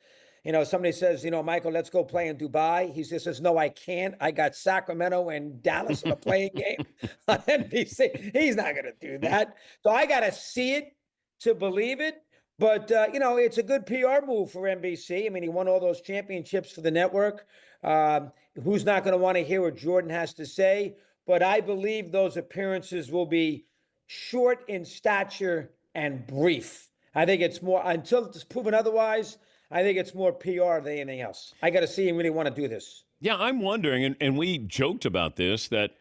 Somebody says, Michael, let's go play in Dubai. He just says, no, I can't. I got Sacramento and Dallas in a playing game on NBC. He's not going to do that. So I got to see it to believe it. But, it's a good PR move for NBC. I mean, he won all those championships for the network. Who's not going to want to hear what Jordan has to say? But I believe those appearances will be short in stature and brief. I think it's more, until it's proven otherwise, I think it's more PR than anything else. I got to see him really want to do this. Yeah, I'm wondering, and we joked about this, that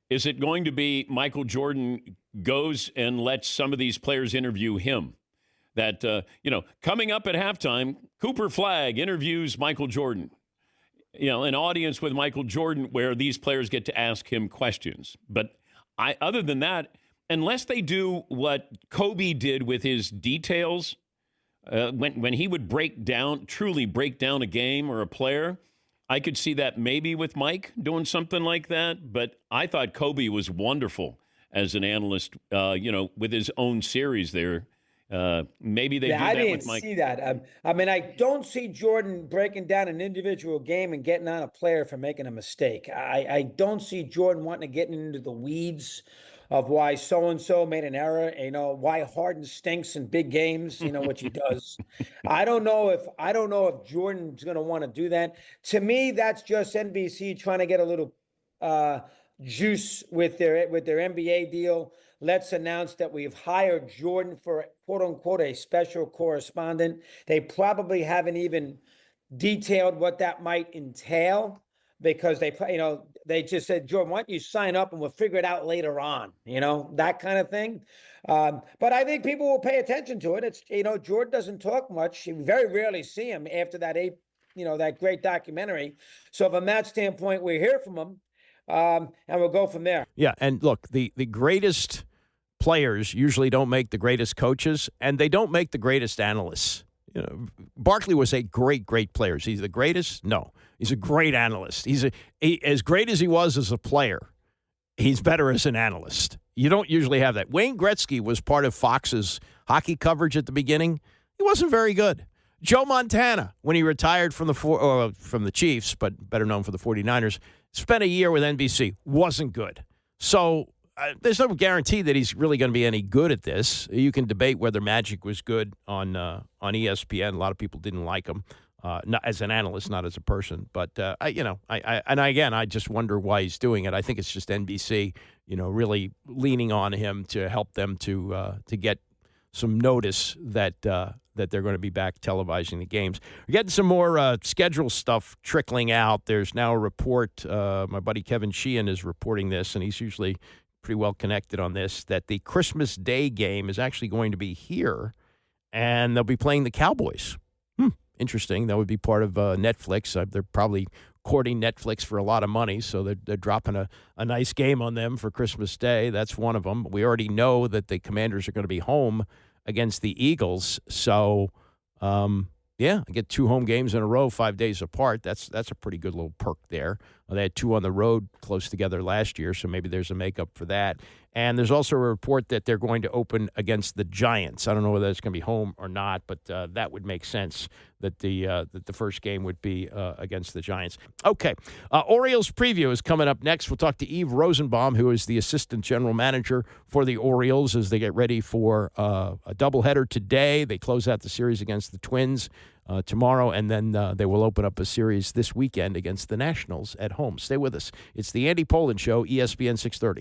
is it going to be Michael Jordan goes and lets some of these players interview him? That, coming up at halftime, Cooper Flagg interviews Michael Jordan. An audience with Michael Jordan where these players get to ask him questions. But other than that, unless they do what Kobe did with his details, when he would truly break down a game or a player, I could see that maybe with Mike doing something like that. But I thought Kobe was wonderful as an analyst, with his own series there. Maybe they do that with Mike. I didn't see that. I don't see Jordan breaking down an individual game and getting on a player for making a mistake. I don't see Jordan wanting to get into the weeds of why so-and-so made an error, why Harden stinks in big games, which he does. I don't know if Jordan's going to want to do that. To me, that's just NBC trying to get a little juice with their NBA deal. Let's announce that we've hired Jordan for, quote unquote, a special correspondent. They probably haven't even detailed what that might entail, because they just said, Jordan, why don't you sign up and we'll figure it out later on, that kind of thing. But I think people will pay attention to it. It's, Jordan doesn't talk much. You very rarely see him after that that great documentary. So from that standpoint, we hear from him, and we'll go from there. Yeah, and look, the greatest players usually don't make the greatest coaches, and they don't make the greatest analysts. Barkley was a great player. Is he the greatest? No. He's a great analyst. He's as great as he was as a player, he's better as an analyst. You don't usually have that. Wayne Gretzky was part of Fox's hockey coverage at the beginning. He wasn't very good. Joe Montana, when he retired from the Chiefs, but better known for the 49ers, spent a year with NBC. Wasn't good. So there's no guarantee that he's really going to be any good at this. You can debate whether Magic was good on ESPN. A lot of people didn't like him, not as an analyst, not as a person. But I just wonder why he's doing it. I think it's just NBC, really leaning on him to help them to get some notice that they're going to be back televising the games. We're getting some more schedule stuff trickling out. There's now a report. My buddy Kevin Sheehan is reporting this, and he's usually pretty well connected on this, that the Christmas Day game is actually going to be here, and they'll be playing the Cowboys. Interesting. That would be part of Netflix. They're probably courting Netflix for a lot of money, so they're dropping a nice game on them for Christmas Day. That's one of them. We already know that the Commanders are going to be home against the Eagles, so I get 2 home games in a row, 5 days apart. That's a pretty good little perk there. They had 2 on the road close together last year, so maybe there's a makeup for that. And there's also a report that they're going to open against the Giants. I don't know whether it's going to be home or not, but that would make sense that the first game would be against the Giants. Okay, Orioles preview is coming up next. We'll talk to Eve Rosenbaum, who is the assistant general manager for the Orioles as they get ready for a doubleheader today. They close out the series against the Twins tomorrow, and then they will open up a series this weekend against the Nationals at home. Stay with us. It's the Andy Pollin Show, ESPN 630.